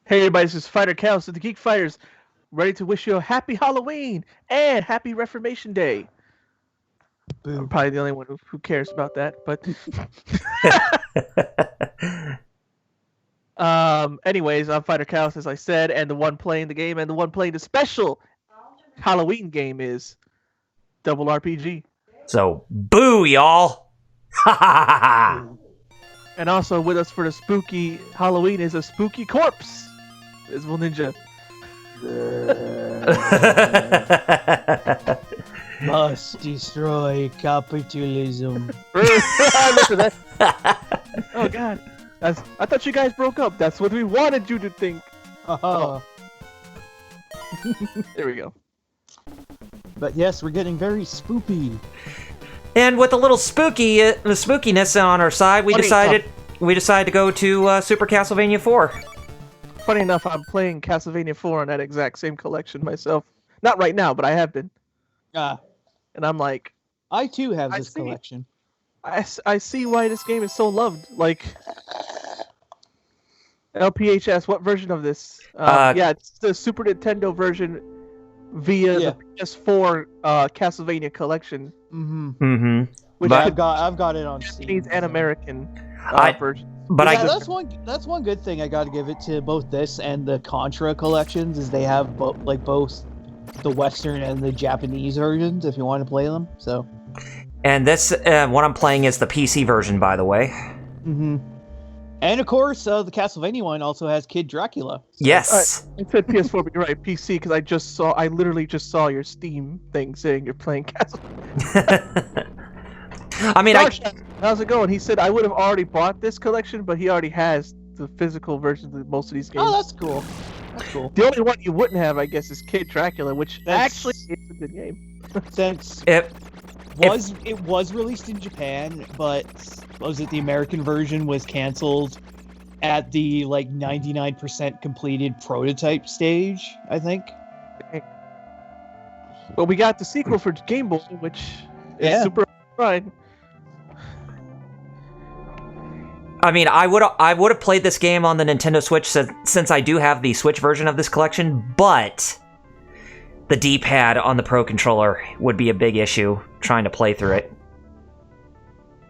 Hey everybody, this is Fighter Chaos of the Geek Fighters, ready to wish you a happy Halloween and happy Reformation Day. I'm Boo. probably the only one who cares about that, but anyways, I'm Fighter Chaos, as I said, and the one playing the game and the one playing the special Halloween game is Double RPG. So, boo, y'all! Ha ha ha ha! And also with us for the spooky Halloween is a spooky corpse, Visible Ninja. Must destroy capitalism. Listen, oh god, I thought you guys broke up. That's what we wanted you to think. Oh. There we go. But yes, we're getting very spoopy. And with a little spookiness on our side, we decided to go to Super Castlevania 4. Funny enough, I'm playing Castlevania 4 on that exact same collection myself. Not right now, but I have been. And I'm like, I too have this collection. I see why this game is so loved. Like, LPHS, what version of this? Yeah, it's the Super Nintendo version via the PS4 Castlevania collection. Mm-hmm. Which I've got it on Japanese Steam. and American version. But that's one good thing I got to give it to both this and the Contra collections is they have both the Western and the Japanese versions if you want to play them. So. And this what I'm playing is the PC version, by the way. Mm-hmm. And of course, the Castlevania one also has Kid Dracula. So. Yes. I said PS4, but you're right, PC, because I literally just saw your Steam thing saying you're playing Castlevania. I mean, how's it going? He said I would have already bought this collection, but he already has the physical versions of most of these games. Oh, that's cool. That's cool. The only one you wouldn't have, I guess, is Kid Dracula, which actually is a good game. Since it was released in Japan, but was it the American version was canceled at the 99% completed prototype stage, I think. But we got the sequel for Game Boy, which is super fun. I mean, I would have played this game on the Nintendo Switch since I do have the Switch version of this collection, but the D-pad on the Pro Controller would be a big issue trying to play through it.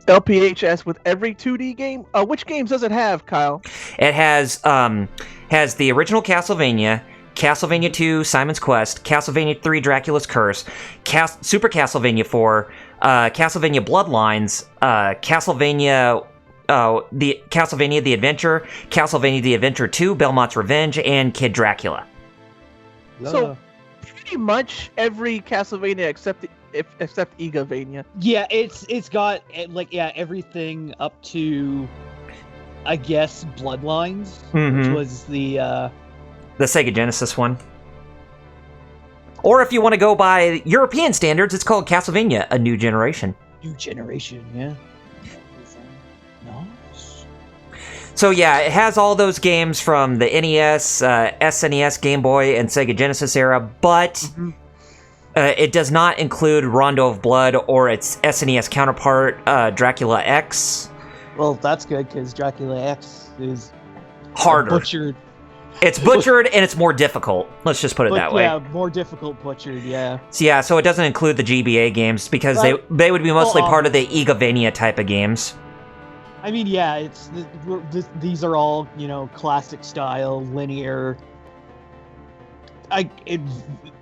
LPHS with every 2D game? Which games does it have, Kyle? It has the original Castlevania, Castlevania 2, Simon's Quest, Castlevania 3, Dracula's Curse, Super Castlevania 4, Castlevania Bloodlines, Castlevania the Adventure, Castlevania the Adventure 2, Belmont's Revenge, and Kid Dracula. So, pretty much every Castlevania except Igavania. Yeah, it's got everything up to, I guess, Bloodlines, which was the Sega Genesis one. Or if you want to go by European standards, it's called Castlevania: A New Generation. New Generation, yeah. Nice. So yeah, it has all those games from the NES, SNES, Game Boy, and Sega Genesis era, but it does not include Rondo of Blood or its SNES counterpart, Dracula X. Well, that's good, because Dracula X is harder. Butchered. It's butchered, and it's more difficult. Let's just put it that way. Yeah, more difficult butchered, yeah. So it doesn't include the GBA games, because they would be mostly part of the Igavania type of games. I mean, yeah, these are all, classic style, linear,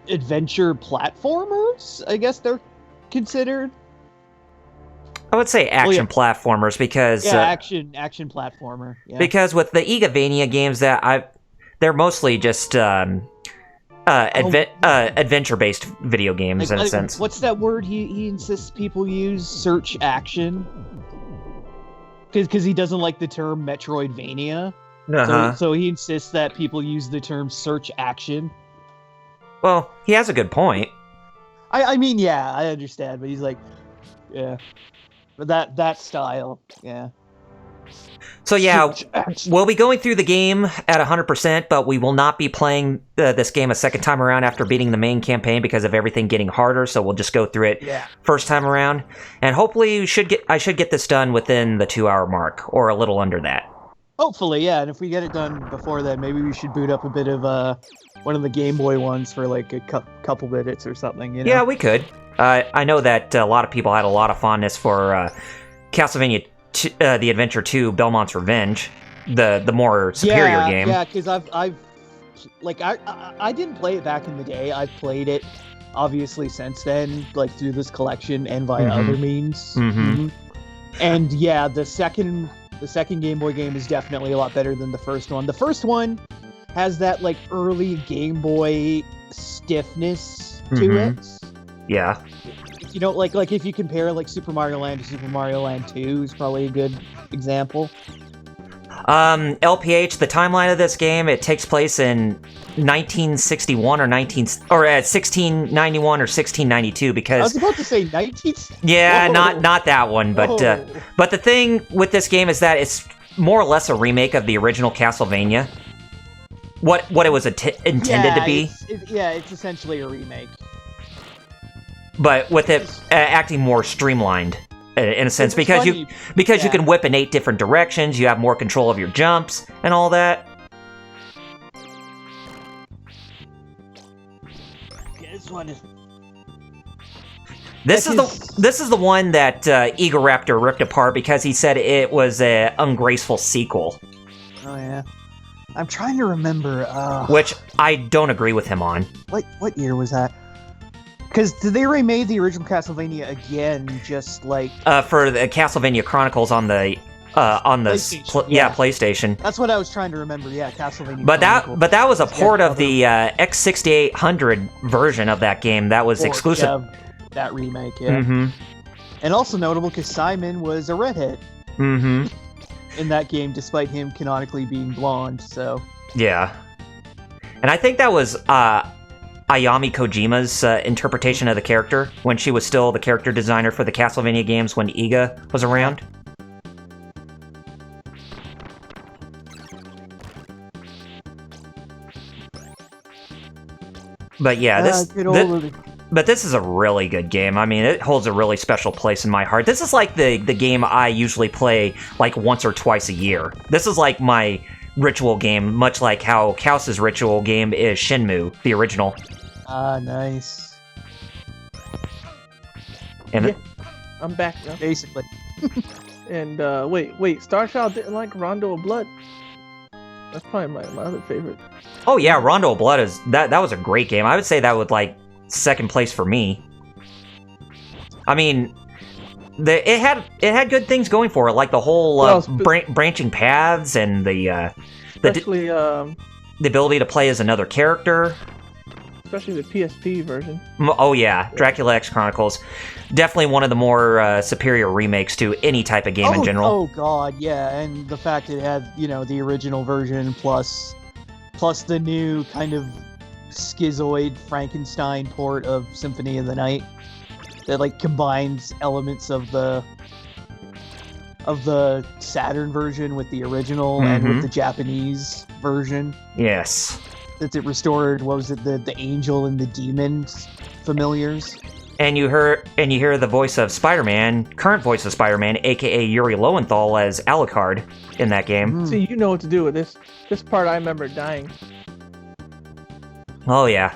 adventure platformers, I guess they're considered. I would say action platformers because action platformer. Yeah. Because with the Igavania games they're mostly just adventure-based video games in a sense. What's that word he insists people use? Search action. Because he doesn't like the term Metroidvania. So he insists that people use the term search action. Well, he has a good point. I mean, yeah, I understand, but he's like, yeah. But that style, yeah. So yeah, we'll be going through the game at 100%, but we will not be playing this game a second time around after beating the main campaign because of everything getting harder, so we'll just go through it first time around. And hopefully I should get this done within the 2-hour mark, or a little under that. Hopefully, yeah. And if we get it done before then, maybe we should boot up a bit of one of the Game Boy ones for like a couple minutes or something. You know? Yeah, we could. I know that a lot of people had a lot of fondness for Castlevania, The Adventure 2, Belmont's Revenge, the more superior game. Yeah, because I've like I didn't play it back in the day. I've played it obviously since then, like through this collection and via other means. And yeah, the second Game Boy game is definitely a lot better than the first one. The first one has that like early Game Boy stiffness to it. Yeah. You know, like if you compare like Super Mario Land to Super Mario Land 2 is probably a good example. LPH, the timeline of this game, it takes place in 1961 or 1691 or 1692 because I was about to say 19. Yeah, not that one, but the thing with this game is that it's more or less a remake of the original Castlevania. What it was intended to be. It's essentially a remake. But with it acting more streamlined. In a sense, because you can whip in 8 different directions, you have more control of your jumps and all that. This is the one that Egoraptor ripped apart because he said it was an ungraceful sequel. Oh yeah, I'm trying to remember. Which I don't agree with him on. What year was that? Because they remade the original Castlevania again, just like for the Castlevania Chronicles on the PlayStation. PlayStation. That's what I was trying to remember. Yeah, Castlevania. But that was a port of the X6800 version of that game. That was exclusive. Yeah, that remake. Yeah. And also notable because Simon was a redhead. In that game, despite him canonically being blonde. So. Yeah. And I think that was Ayami Kojima's interpretation of the character when she was still the character designer for the Castlevania games when Iga was around. But yeah, this is a really good game. I mean, it holds a really special place in my heart. This is like the game I usually play like once or twice a year. This is like my ritual game, much like how Kaus's ritual game is Shenmue, the original. Nice. And I'm back now. Basically. And wait, Starchild didn't like Rondo of Blood. That's probably my other favorite. Oh yeah, Rondo of Blood is that was a great game. I would say that would like second place for me. I mean, it had good things going for it, like the whole branching paths and the ability to play as another character. Especially the PSP version. Oh yeah, Dracula X Chronicles. Definitely one of the more superior remakes to any type of game in general. Oh god, yeah, and the fact it had, the original version plus the new kind of schizoid Frankenstein port of Symphony of the Night that like combines elements of the Saturn version with the original and with the Japanese version. Yes. That it restored, what was it, the angel and the demon familiars. And you hear the voice of Spider-Man, current voice of Spider-Man, aka Yuri Lowenthal as Alucard in that game. See, you know what to do with this. This part I remember dying. Oh yeah.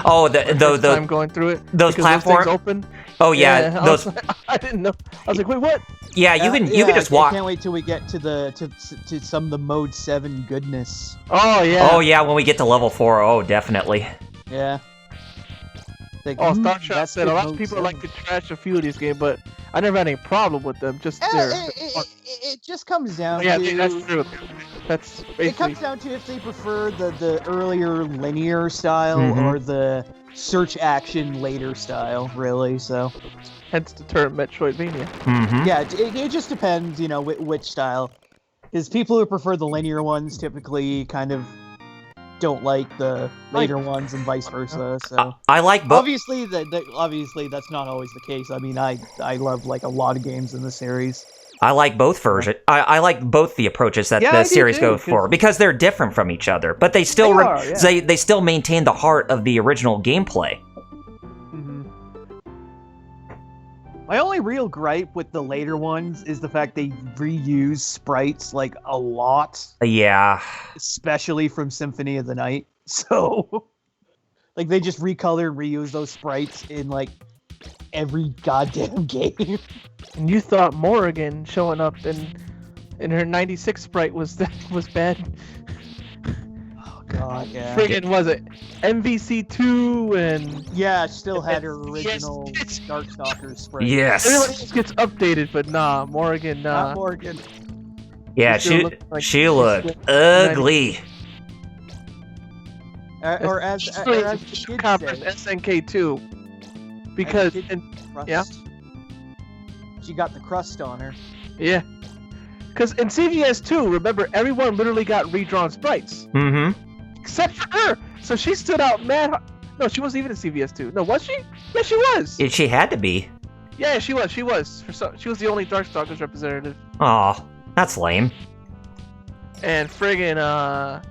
Oh, I'm going through it. Those platforms open. Oh yeah, those. I didn't know. I was like, wait, what? Yeah, you can just walk. I can't wait till we get to some of the Mode 7 goodness. Oh yeah. Oh yeah, when we get to level 4, oh definitely. Yeah. Like, Starshot said a lot of people like to trash a few of these games, but I never had any problem with them. Just it just comes down to... Yeah, that's true. That's basically... It comes down to if they prefer the earlier linear style or the search action later style, really, so... Hence the term Metroidvania. Yeah, it just depends, which style. Because people who prefer the linear ones typically kind of don't like the later ones and vice versa. So I like both. Obviously, that's not always the case. I mean, I love like a lot of games in the series. I like both versions. I like both the approaches that the series go for because they're different from each other, but they still they still maintain the heart of the original gameplay. My only real gripe with the later ones is the fact they reuse sprites like a lot. Yeah. Especially from Symphony of the Night. So, like, they just recolor and reuse those sprites in, like, every goddamn game. And you thought Morrigan showing up in her 96 sprite was bad. Oh god, yeah. Friggin' was it MVC2 and yeah, still had her original Darkstalker sprite. Yes. Everyone else gets updated, but nah, Morrigan, nah. Not Morgan. Yeah, she looked ugly. Or as the kids say, SNK2, because yeah, she got the crust on her. Yeah, because in CVS2, remember, everyone literally got redrawn sprites. Mm-hmm. Except for her. So she stood out mad. No, she wasn't even in CVS2. No, was she? Yeah, she was. She had to be. Yeah, she was. She was. She was the only Darkstalkers representative. Aw, that's lame. And friggin',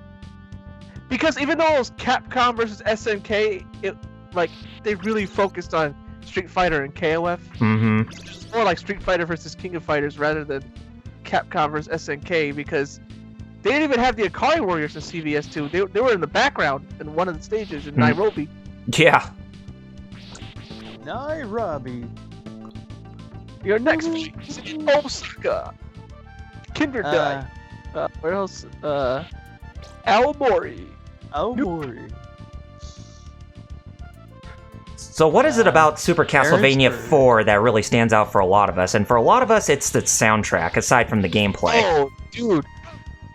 because even though it was Capcom versus SNK, they really focused on Street Fighter and KOF. Mm-hmm. It's more like Street Fighter versus King of Fighters rather than Capcom versus SNK, because they didn't even have the Akari Warriors in CVS2. They were in the background in one of the stages in Nairobi. Yeah. Nairobi. Your next is in Osaka. Kinderdai. Where else? Aomori. Aomori. So what is it about Super Castlevania 4 that really stands out for a lot of us? And for a lot of us, it's the soundtrack, aside from the gameplay. Oh, dude.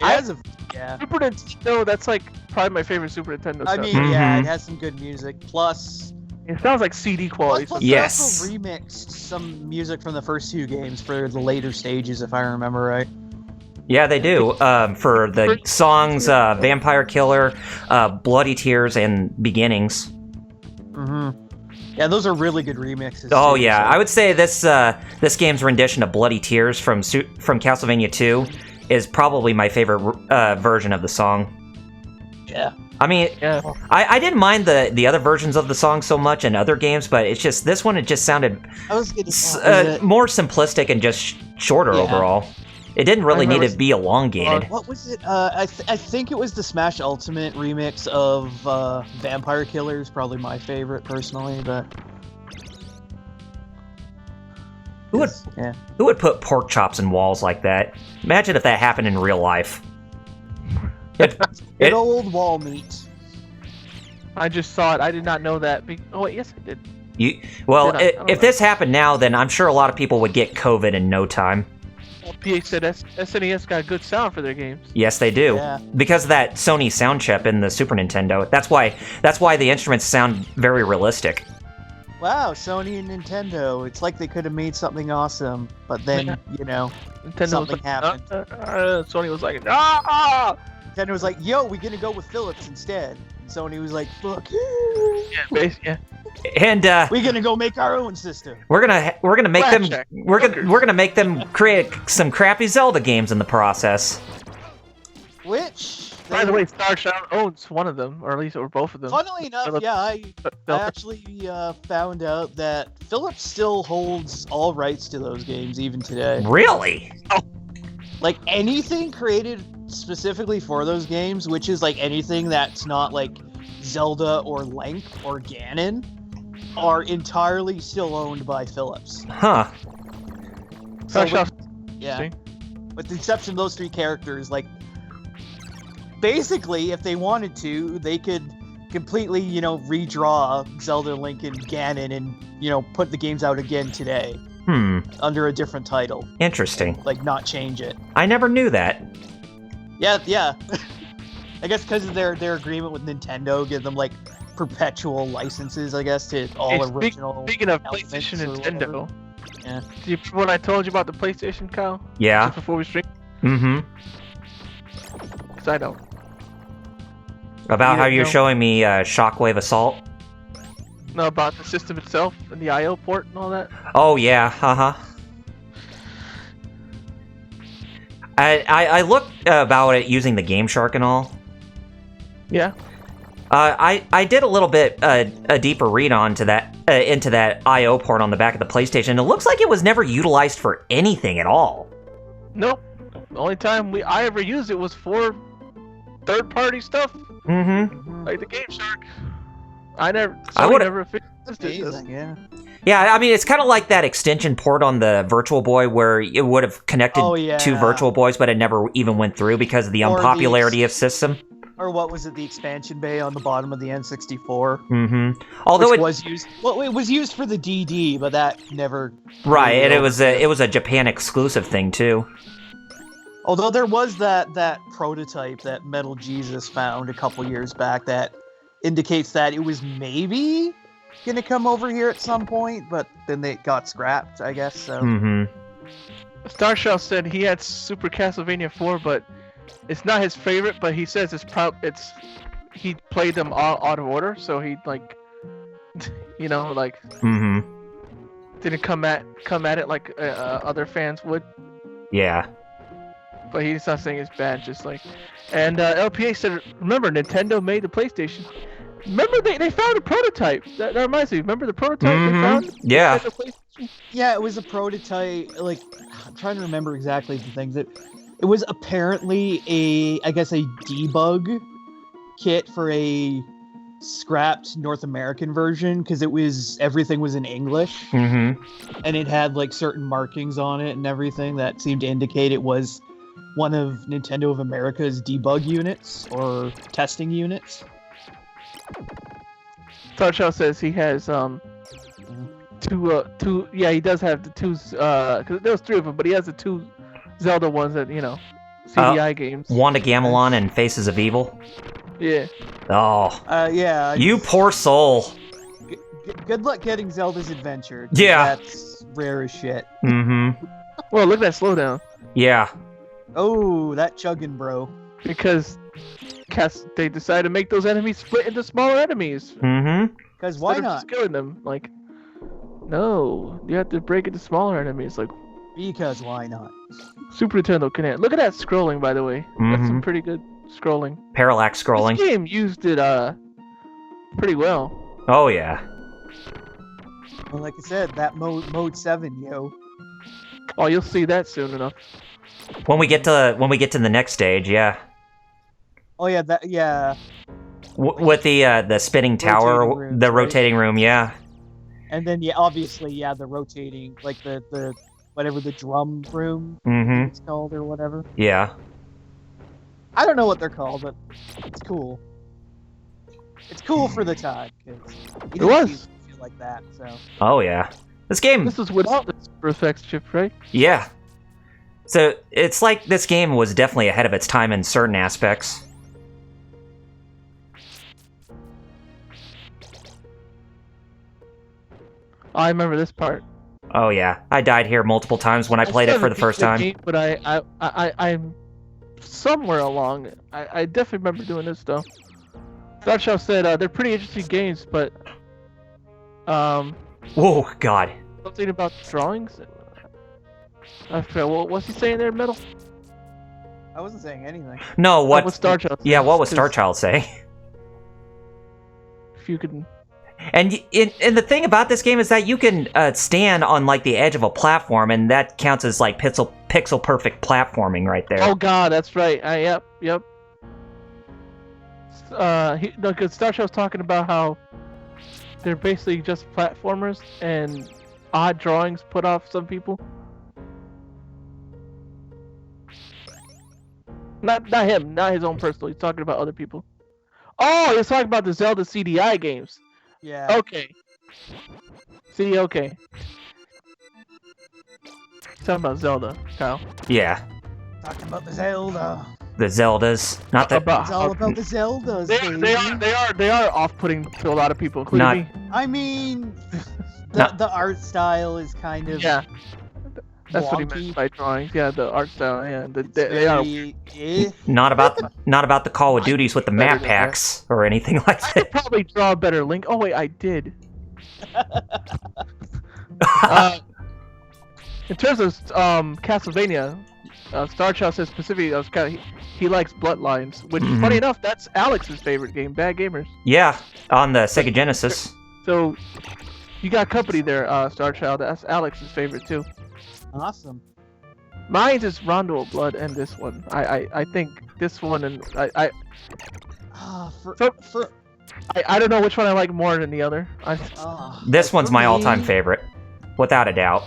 Super Nintendo, that's like probably my favorite Super Nintendo stuff. I mean, yeah, it has some good music. Plus, it sounds like CD quality. Plus yes. They also remixed some music from the first two games for the later stages, if I remember right. Yeah, they do. For the songs Vampire Killer, Bloody Tears, and Beginnings. Mm-hmm. Yeah, those are really good remixes. Oh, too, yeah. so. I would say this game's rendition of Bloody Tears from Castlevania 2 is probably my favorite version of the song. Yeah. I mean, yeah. I didn't mind the other versions of the song so much in other games, but it's just this one, it just sounded more simplistic and just shorter overall. It didn't really need to be elongated. What was it? I think it was the Smash Ultimate remix of Vampire Killers, probably my favorite personally, but... Who would put pork chops in walls like that? Imagine if that happened in real life. Good old wall meat. I just saw it. I did not know that. Oh, wait, yes, I did. If this happened now, then I'm sure a lot of people would get COVID in no time. Well, PH said SNES got good sound for their games. Yes, they do. Yeah. Because of that Sony sound chip in the Super Nintendo. That's why the instruments sound very realistic. Wow, Sony and Nintendo. It's like they could have made something awesome, but then, Nintendo something happened. Sony was like, ah! Nintendo was like, yo, we're gonna go with Philips instead. And Sony was like, fuck you. Yeah, basically, yeah. And we're gonna go make our own system. We're gonna make them. We're gonna make them create some crappy Zelda games in the process. Which, by the way, Starshine owns one of them, or at least or both of them. Funnily enough, I actually found out that Philips still holds all rights to those games even today. Really? Oh. Like anything created specifically for those games, which is like anything that's not like Zelda or Link or Ganon, are entirely still owned by Philips. Huh. So with the exception of those three characters, like basically if they wanted to, they could completely, redraw Zelda, Link, and Ganon and, put the games out again today. Under a different title. Interesting. Like not change it. I never knew that. Yeah. I guess because of their agreement with Nintendo, give them like perpetual licenses, I guess, to all original. Speaking of PlayStation and Nintendo, yeah. Do you remember what I told you about the PlayStation, Kyle? Yeah. Just before we stream. Mm-hmm. Because I don't. About how you're showing me Shockwave Assault. No, about the system itself and the I/O port and all that. Oh yeah, I looked about it using the Game Shark and all. Yeah. I did a little bit a deeper read onto that into that I/O port on the back of the PlayStation. It looks like it was never utilized for anything at all. Nope. The only time I ever used it was for third-party stuff. Mm-hmm. Like the Game Shark. I never fixed it. Yeah. Yeah, I mean, it's kind of like that extension port on the Virtual Boy where it would have connected two Virtual Boys, but it never even went through because of the unpopularity of system. Or what was it, the expansion bay on the bottom of the N64? Mm-hmm. Although it was used, it was used for the DD, but that never. Right, and it was a Japan exclusive thing too. Although there was that prototype that Metal Jesus found a couple years back that indicates that it was maybe gonna come over here at some point, but then they got scrapped, I guess. So. Mm-hmm. Starshell said he had Super Castlevania 4, but it's not his favorite. But he says he played them all out of order, so he Mm-hmm. didn't come at it like other fans would. Yeah. But he's not saying it's bad, just like. And LPA said, remember, Nintendo made the PlayStation. Remember, they found a prototype. That reminds me. Remember the prototype they found? Yeah. Yeah, it was a prototype. Like, I'm trying to remember exactly the things. It was apparently a debug kit for a scrapped North American version because everything was in English. Mm-hmm. And it had like certain markings on it and everything that seemed to indicate it was one of Nintendo of America's debug units or testing units. Starshell says he has two. Yeah, he does have the two. Cause there was 3 of them, but he has the 2 Zelda ones that CDI games. Wanda Gamelon and Faces of Evil. Yeah. Oh. Yeah. You poor soul. Good luck getting Zelda's Adventure. Yeah. That's rare as shit. Mm-hmm. Well, look at that slowdown. Yeah. Oh, that chugging, bro. Because they decided to make those enemies split into smaller enemies. Mm-hmm. Because why not? Just killing them. Like, no, you have to break it to smaller enemies. Like, because why not? Super Nintendo can. Look at that scrolling, by the way. That's some pretty good scrolling. Parallax scrolling. This game used it pretty well. Oh yeah. Well, like I said, that mode 7, yo. Oh, you'll see that soon enough. When we get to the next stage, yeah. Oh yeah, With the spinning tower, rotating the rotating room, yeah. And then obviously, the rotating, like the whatever the drum room it's called or whatever. Yeah. I don't know what they're called, but it's cool. It's cool for the time. It was feel like that. So. Oh yeah. This is without the Super Effects chip, right? Yeah. So it's like this game was definitely ahead of its time in certain aspects. I remember this part. Oh yeah, I died here multiple times when I played it for the first time. Game, but I'm somewhere along. I definitely remember doing this though. Starshell said they're pretty interesting games, but whoa, God. Something about drawings. I forgot. What's he saying there, Metal? I wasn't saying anything. No, what was Starchild? Yeah, what was Starchild saying? If you could. And the thing about this game is that you can stand on like the edge of a platform, and that counts as like pixel perfect platforming right there. Oh God, that's right. Yep. Because Starshell was talking about how they're basically just platformers, and odd drawings put off some people. Not him, not his own personal. He's talking about other people. Oh, he's talking about the Zelda CDI games. Yeah. Okay. See, okay. He's talking about Zelda, Kyle. Yeah. Talking about the Zelda. The Zeldas, not that. It's all about the Zeldas. They are off-putting to a lot of people, including me. I mean, the art style is kind of that's wonky. what he meant by drawings. Yeah, the art style. Yeah, they are. Not about the Call of Duties with the map packs or anything like that. I could probably draw a better Link. Oh wait, I did. In terms of Castlevania, Star Child says specifically, he likes Bloodlines, which, funny enough, that's Alex's favorite game, Bad Gamers. Yeah, on the Sega Genesis. So, you got company there, Star Child. That's Alex's favorite, too. Awesome. Mine's is Rondo of Blood and this one. I think this one and I don't know which one I like more than the other. This one's my all-time favorite, without a doubt.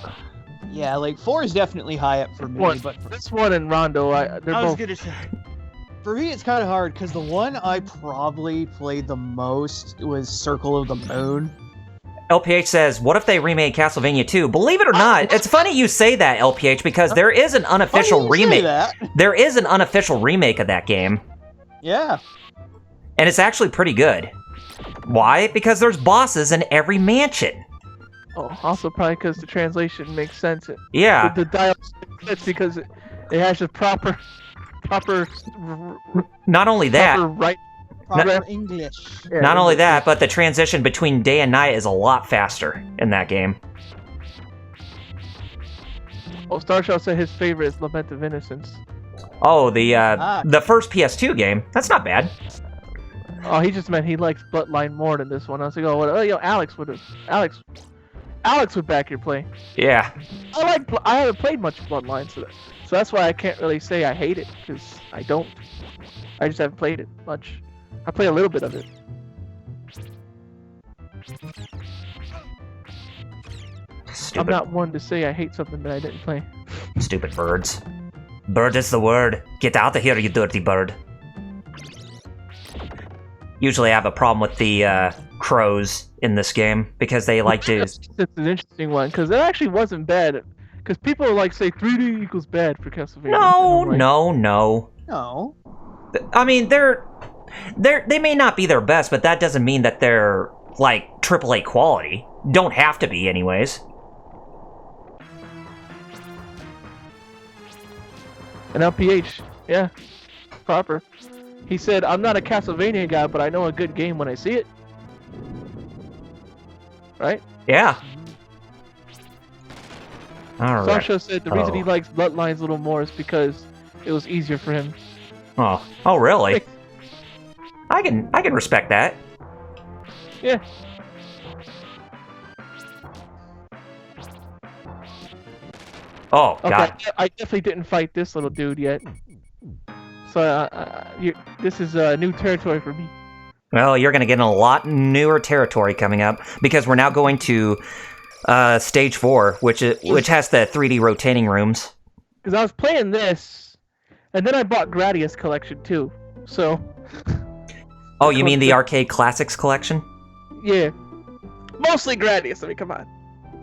Yeah, like 4 is definitely high up for me, but this one and Rondo, they're both. Gonna say, for me, it's kind of hard because the one I probably played the most was Circle of the Moon. LPH says, what if they remade Castlevania 2? Believe it or not, it's funny you say that, LPH, because there is an unofficial remake. There is an unofficial remake of that game. Yeah. And it's actually pretty good. Why? Because there's bosses in every mansion. Oh, also probably because the translation makes sense. Yeah. The dialogue makes sense because it has the proper. Not only that. Proper English. Yeah, not only that, but the transition between day and night is a lot faster in that game. Oh, Starshell said his favorite is Lament of Innocence. Oh, the first PS2 game. That's not bad. Oh, he just meant he likes Bloodline more than this one. I was like, Alex would back your play. Yeah. I haven't played much Bloodline, so that's why I can't really say I hate it, because I don't. I just haven't played it much. I play a little bit of it. Stupid. I'm not one to say I hate something that I didn't play. Stupid birds. Bird is the word. Get out of here, you dirty bird. Usually I have a problem with the crows in this game because they like to... It's an interesting one, because it actually wasn't bad. Because people say 3D equals bad for Castlevania. No. I mean, they may not be their best, but that doesn't mean that they're, like, AAA quality. Don't have to be, anyways. And LPH, yeah, proper. He said, I'm not a Castlevania guy, but I know a good game when I see it. Right? Yeah. All right. Sasha said the reason he likes Bloodlines a little more is because it was easier for him. Oh, really? I can respect that. Yeah. Oh, God. Okay, I definitely didn't fight this little dude yet. So, this is new territory for me. Well, you're going to get in a lot newer territory coming up, because we're now going to Stage 4, which has the 3D rotating rooms. Because I was playing this, and then I bought Gradius Collection, too. So... Oh, you mean the Arcade Classics Collection? Yeah. Mostly Gradius, I mean, come on.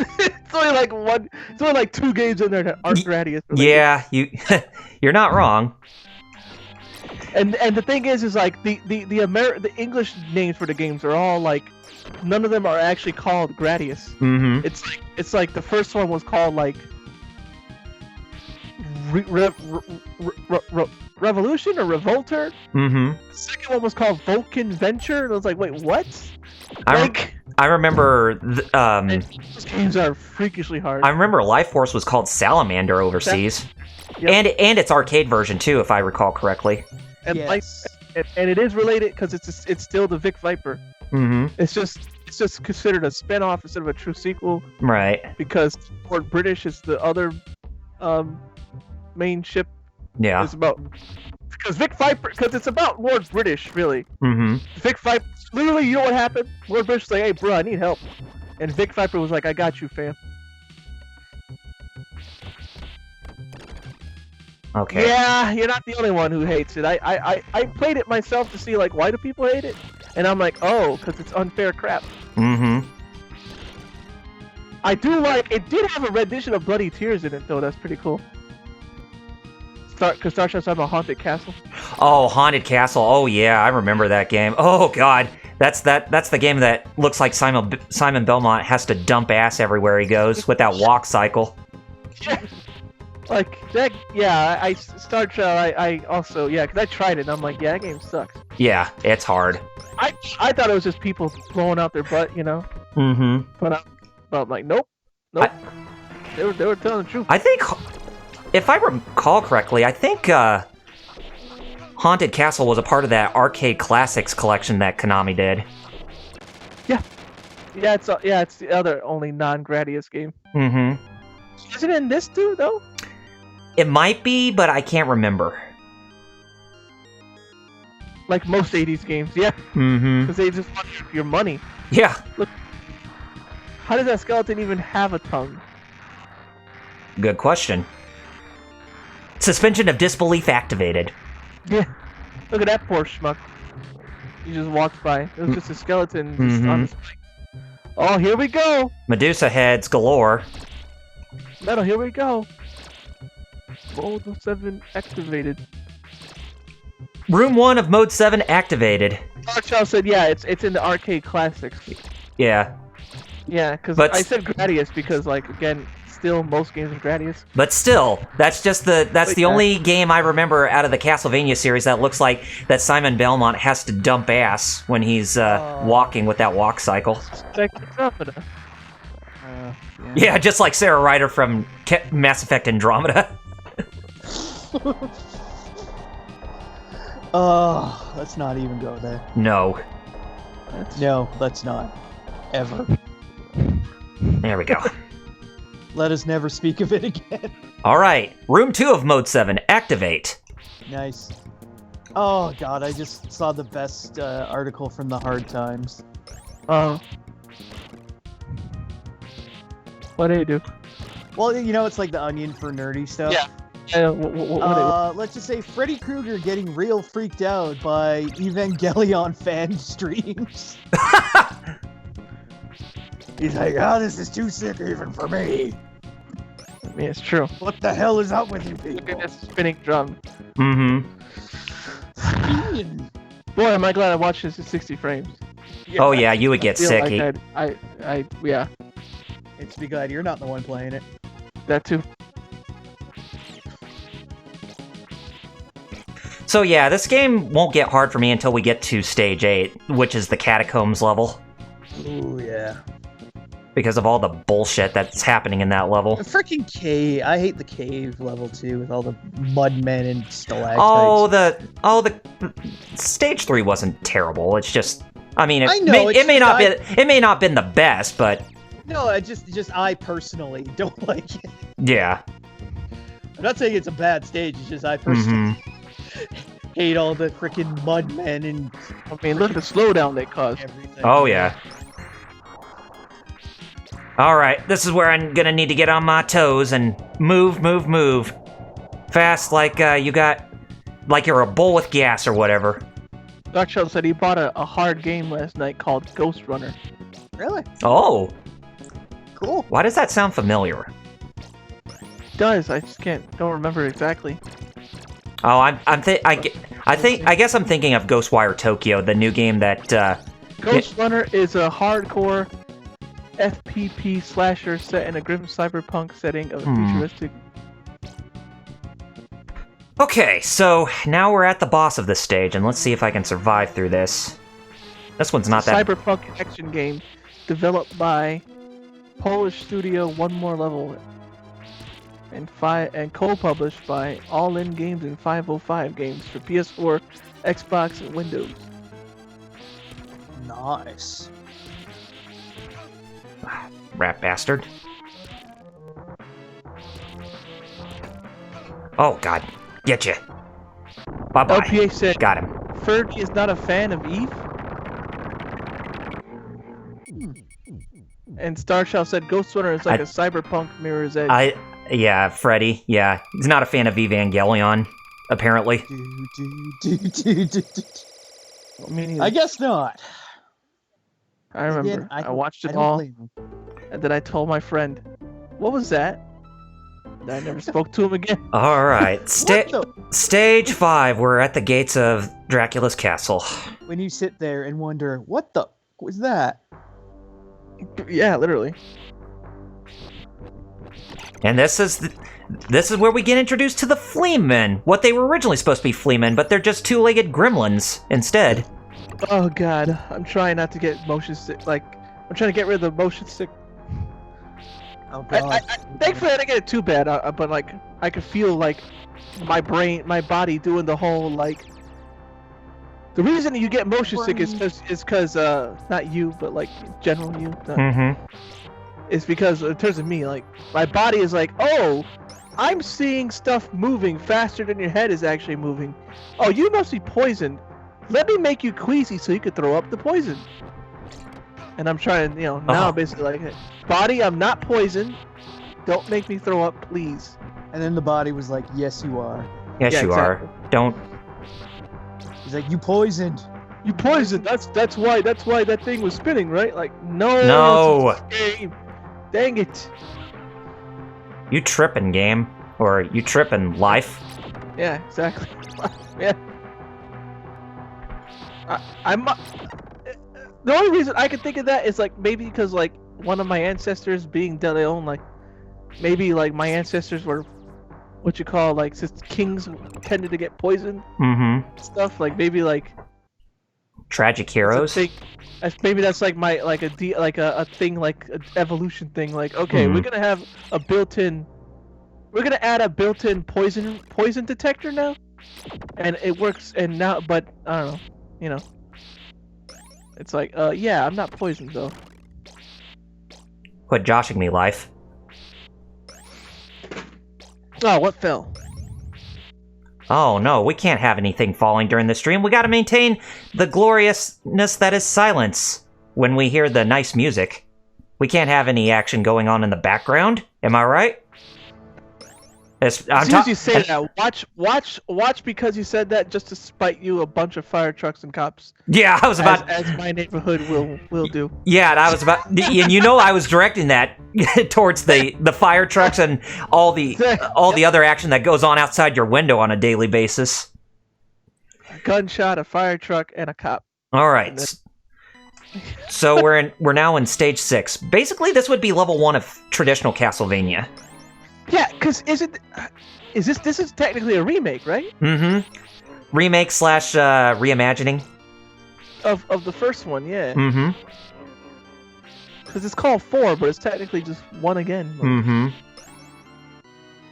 It's only like 2 games in there that aren't Gradius. Yeah, you're not wrong. And the thing is like the English names for the games are all like, none of them are actually called Gradius. Mm-hmm. It's like the first one was called like Revolution or Revolter. Mm-hmm. The second one was called Vulcan Venture, and I was like, wait, what? I remember. These games are freakishly hard. I remember Life Force was called Salamander overseas, Yep. and its arcade version too, if I recall correctly. And yes. and it is related because it's still the Vic Viper. Mm-hmm. It's just considered a spin-off instead of a true sequel. Right. Because Fort British is the other main ship. Yeah. It's about because Vic Viper because it's about Lord British really. Mm-hmm. Vic Viper literally, you know what happened? Lord British was like, "Hey, bro, I need help," and Vic Viper was like, "I got you, fam." Okay. Yeah, you're not the only one who hates it. I played it myself to see like why do people hate it, and I'm like, oh, because it's unfair crap. Mm-hmm. I do like it. Did have a rendition of Bloody Tears in it though. That's pretty cool. Because Starship's have a haunted castle. Oh, Haunted Castle. Oh yeah, I remember that game. Oh God, that's the game that looks like Simon Belmont has to dump ass everywhere he goes with that walk cycle. Yeah. Like that, yeah. I also because I tried it and I'm like, yeah, that game sucks. Yeah, it's hard. I thought it was just people blowing out their butt, you know. Mm-hmm. But I'm like, nope. They were telling the truth. I think if I recall correctly, I think Haunted Castle was a part of that Arcade Classics collection that Konami did. Yeah, it's the other only non-Gradius game. Mm-hmm. Is it in this too, though? It might be, but I can't remember. Like most 80s games, yeah. Mm-hmm. Because they just want your money. Yeah. Look, how does that skeleton even have a tongue? Good question. Suspension of disbelief activated. Yeah. Look at that poor schmuck. He just walked by. It was just a skeleton just on his spike. Oh, here we go! Medusa heads galore. Metal, here we go. Mode 7 activated. Room 1 of Mode 7 activated. Darkshell said, yeah, it's in the Arcade Classics. Yeah. Yeah, because I said Gradius because, like, again, still most games are Gradius. But still, that's the only game I remember out of the Castlevania series that looks like that Simon Belmont has to dump ass when he's walking with that walk cycle. Yeah, just like Sarah Ryder from Mass Effect Andromeda. Oh, let's not even go there. No. No, let's not. Ever. There we go. Let us never speak of it again. Alright, Room 2 of Mode 7, activate. Nice. Oh god, I just saw the best article from the Hard Times. What do you do? Well, you know, it's like the Onion for nerdy stuff. Yeah. Let's just say Freddy Krueger getting real freaked out by Evangelion fan streams. He's like, oh, this is too sick even for me. I mean, it's true. What the hell is up with you people? Look at this spinning drum. Mm-hmm. Boy, am I glad I watched this at 60 frames. Yeah, oh yeah, you would get sick. Like yeah. It's be glad you're not the one playing it. That too. So yeah, this game won't get hard for me until we get to Stage 8, which is the Catacombs level. Ooh, yeah. Because of all the bullshit that's happening in that level. The freaking cave. I hate the cave level too, with all the mud men and stalactites. The Stage 3 wasn't terrible. It's just, I mean, it may not been the best, but no, I just I personally don't like it. Yeah. I'm not saying it's a bad stage. It's just I personally hate all the freaking mud men and. I mean, look at the slowdown they caused. Everything. Oh yeah. Alright, this is where I'm gonna need to get on my toes and move. Fast like you're a bull with gas or whatever. Darkshell said he bought a hard game last night called Ghost Runner. Really? Oh. Cool. Why does that sound familiar? It does, I just don't remember exactly. Oh, I guess I'm thinking of Ghostwire Tokyo, the new game that Ghost Runner is a hardcore FPP slasher set in a grim cyberpunk setting of a futuristic. Okay, so now we're at the boss of this stage, and let's see if I can survive through this. This one's not that cyberpunk action game developed by Polish studio One More Level and co-published by All In Games and 505 Games for PS4, Xbox, and Windows. Nice. Rat bastard. Oh god, get you. Bye-bye. LPA said, got him. Fergie is not a fan of Eve? And Starshell said Ghost Runner is like a cyberpunk Mirror's Edge. Yeah, Freddy. Yeah, he's not a fan of Evangelion, apparently. I guess not. I remember. Again, I watched it all, and then I told my friend, "What was that?" And I never spoke to him again. All right, Stage 5. We're at the gates of Dracula's castle. When you sit there and wonder, what the was that? Yeah, literally. And this is where we get introduced to the Fleamen. What they were originally supposed to be Fleamen, but they're just two-legged gremlins instead. Oh god, I'm trying not to get motion sick. Like, I'm trying to get rid of the motion sick. Oh god. Thankfully, I didn't get it too bad, but like I could feel like my body doing the whole like. The reason you get motion sick is because not you, but like general you. It's because in terms of me, like my body is like, oh, I'm seeing stuff moving faster than your head is actually moving. Oh, you must be poisoned. Let me make you queasy so you could throw up the poison. And I'm trying, now basically like, body, I'm not poisoned. Don't make me throw up, please. And then the body was like, yes, you are. Yes, you exactly. Are. Don't. He's like, you poisoned. You poisoned. That's why that thing was spinning, right? Like, no. No. It's a game. Dang it. You tripping, game. Or you tripping, life. Yeah, exactly. Yeah. I'm. The only reason I can think of that is like maybe because like one of my ancestors being De Leon, like maybe like my ancestors were what you call like since kings tended to get poisoned. Stuff like maybe like tragic heroes. Maybe that's like my like a thing like an evolution thing. Like okay, we're gonna have a built-in. We're gonna add a built-in poison detector now, and it works. And now, but I don't know, It's like, yeah, I'm not poisoned though. Quit joshing me, life. Oh, what fell? Oh no, we can't have anything falling during the stream. We gotta maintain the gloriousness that is silence when we hear the nice music. We can't have any action going on in the background. Am I right? As soon as you say that, watch because you said that just to spite you a bunch of fire trucks and cops. Yeah, I was about as my neighborhood will do. Yeah, and I was about, and I was directing that towards the fire trucks and all the other action that goes on outside your window on a daily basis. A gunshot, a fire truck, and a cop. All right. So we're now in stage 6. Basically, this would be level 1 of traditional Castlevania. Yeah, because this is technically a remake, right? Remake / reimagining. Of the first one, yeah. Because it's called 4, but it's technically just 1 again.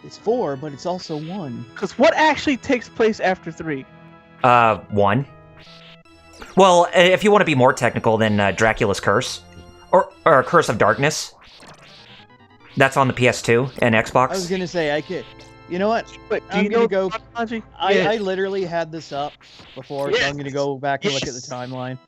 It's 4, but it's also 1. Because what actually takes place after 3? 1. Well, if you want to be more technical, then Dracula's Curse. Or Curse of Darkness. That's on the PS2 and Xbox. I was gonna say I could. You know what? But I'm gonna go. I literally had this up before, so I'm gonna go back and look at the timeline.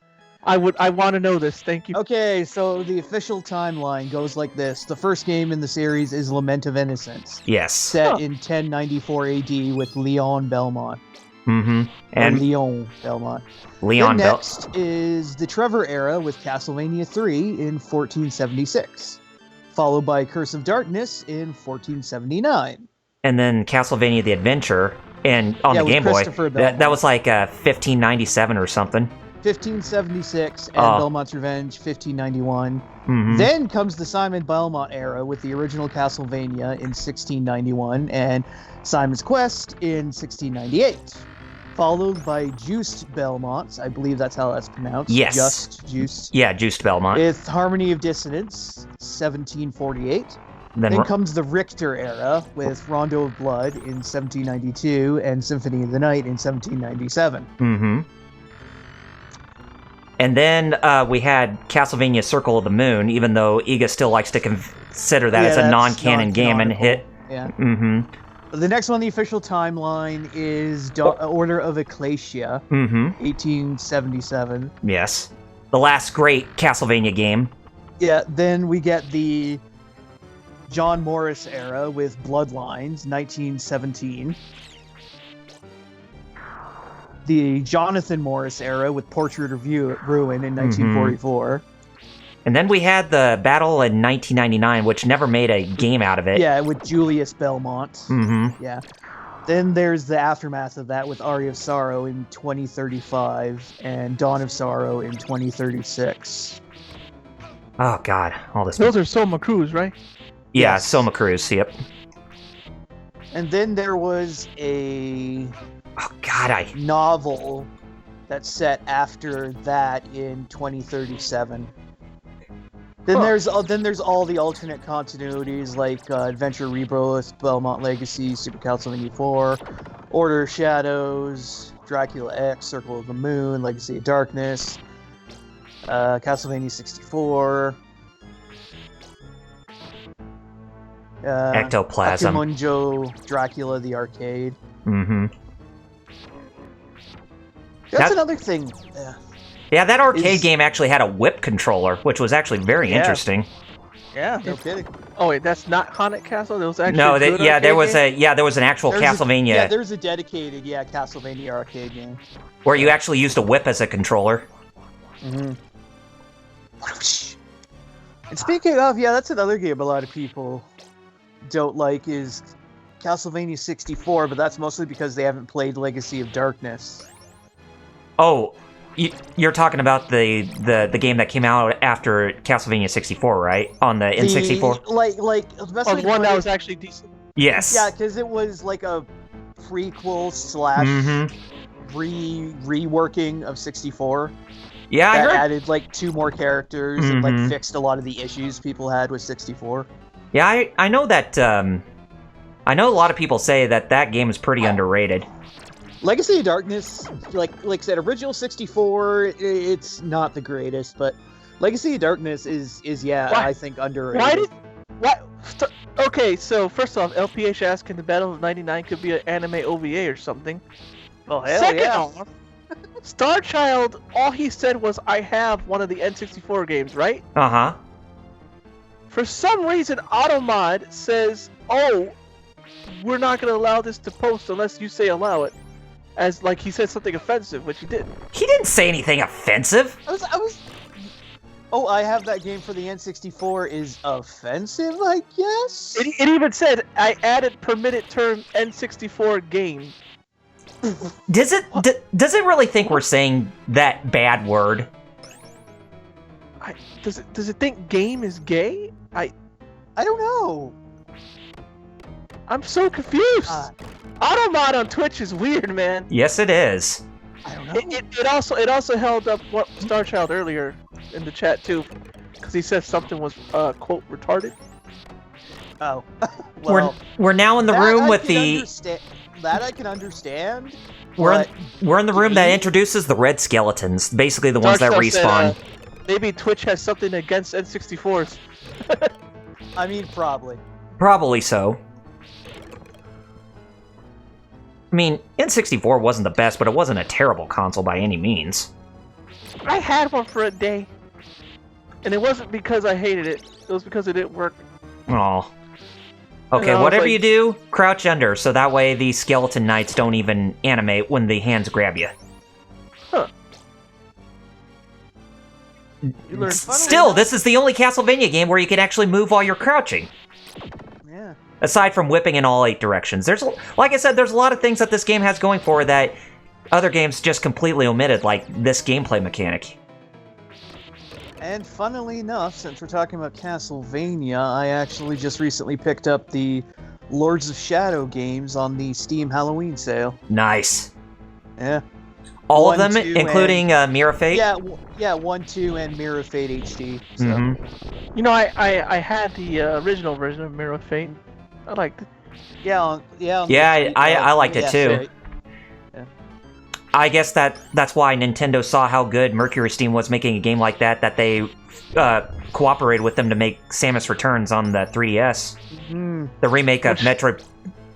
I want to know this. Thank you. Okay, so the official timeline goes like this: the first game in the series is Lament of Innocence. Yes. Set in 1094 AD with Leon Belmont. And Leon Belmont. Next is the Trevor era with Castlevania 3 in 1476. Followed by Curse of Darkness in 1479. And then Castlevania the Adventure on the Game Boy. That was like 1597 or something. 1576 and Belmont's Revenge 1591. Then comes the Simon Belmont era with the original Castlevania in 1691 and Simon's Quest in 1698. Followed by Juiced Belmont, I believe that's how that's pronounced. Yes. Just Juiced. Yeah, Juiced Belmont. With Harmony of Dissonance, 1748. Then comes the Richter era with Rondo of Blood in 1792 and Symphony of the Night in 1797. And then we had Castlevania Circle of the Moon, even though Iga still likes to consider that as a non-canon game and hit. Yeah. The next one, the official timeline, is Order of Ecclesia, 1877. Yes. The last great Castlevania game. Yeah, then we get the John Morris era with Bloodlines, 1917. The Jonathan Morris era with Portrait of Ruin in 1944. And then we had the battle in 1999, which never made a game out of it. Yeah, with Julius Belmont. Yeah. Then there's the aftermath of that with Aria of Sorrow in 2035 and Dawn of Sorrow in 2036. Oh, God. All this. Those are Soma Cruz, right? Yeah, yes. Soma Cruz, yep. And then there was a novel that's set after that in 2037. Then there's all the alternate continuities like Adventure Rebirth, Belmont Legacy, Super Castlevania 4, Order of Shadows, Dracula X, Circle of the Moon, Legacy of Darkness, Castlevania 64, Ectoplasm, Akimunjo, Dracula the Arcade. Mm-hmm. That's another thing. Yeah, that arcade game actually had a whip controller, which was actually very interesting. Yeah, no kidding. Oh wait, that's not Haunted Castle. There was actually there was an actual Castlevania. There's a dedicated Castlevania arcade game where you actually used a whip as a controller. Mm-hmm. And speaking of, that's another game a lot of people don't like is Castlevania 64, but that's mostly because they haven't played Legacy of Darkness. Oh. You're talking about the game that came out after Castlevania 64, right? On the N64? The best way to one put that it- was actually decent. Yes. Yeah, because it was like a prequel / reworking of 64. Yeah, I that heard. added like 2 more characters and like fixed a lot of the issues people had with 64. Yeah, I know that. I know a lot of people say that game is pretty underrated. Legacy of Darkness, like I said, original 64, it's not the greatest, but Legacy of Darkness is I think underrated. Okay, so first off, LPH asking the Battle of 99 could be an anime OVA or something. Well, hell Second yeah. off, Star Child, all he said was, I have one of the N64 games, right? Uh-huh. For some reason, Automod says, oh, we're not going to allow this to post unless you say allow it. As like he said something offensive, which he didn't. He didn't say anything offensive. Oh, I have that game for the N64 is offensive, I guess? It even said, I added permitted term N64 game. Does it really think we're saying that bad word? Does it think game is gay? I don't know. I'm so confused. Automod on Twitch is weird, man. Yes, it is. I don't know. It also held up what Star Child earlier in the chat too, because he said something was quote retarded. Oh, well, we're now in the room with the. That I can understand. We're in the room that introduces the red skeletons, basically the ones that respawn. Said, maybe Twitch has something against N64s. I mean, probably. Probably so. I mean, N64 wasn't the best, but it wasn't a terrible console by any means. I had one for a day. And it wasn't because I hated it. It was because it didn't work. Oh. Okay, whatever you do, crouch under, so that way the skeleton knights don't even animate when the hands grab you. Huh. Still, this is the only Castlevania game where you can actually move while you're crouching. Yeah. Aside from whipping in all 8 directions. Like I said, there's a lot of things that this game has going for it that other games just completely omitted, like this gameplay mechanic. And funnily enough, since we're talking about Castlevania, I actually just recently picked up the Lords of Shadow games on the Steam Halloween sale. Nice. Yeah. All of them, including Mirror Fate? Yeah, 1, 2, and Mirror Fate HD. So. Mm-hmm. You know, I had the original version of Mirror Fate. I liked it. Yeah, I liked it too. Right. Yeah. I guess that's why Nintendo saw how good Mercury Steam was making a game like that they cooperated with them to make Samus Returns on the 3DS. Mm-hmm. The remake of Metroid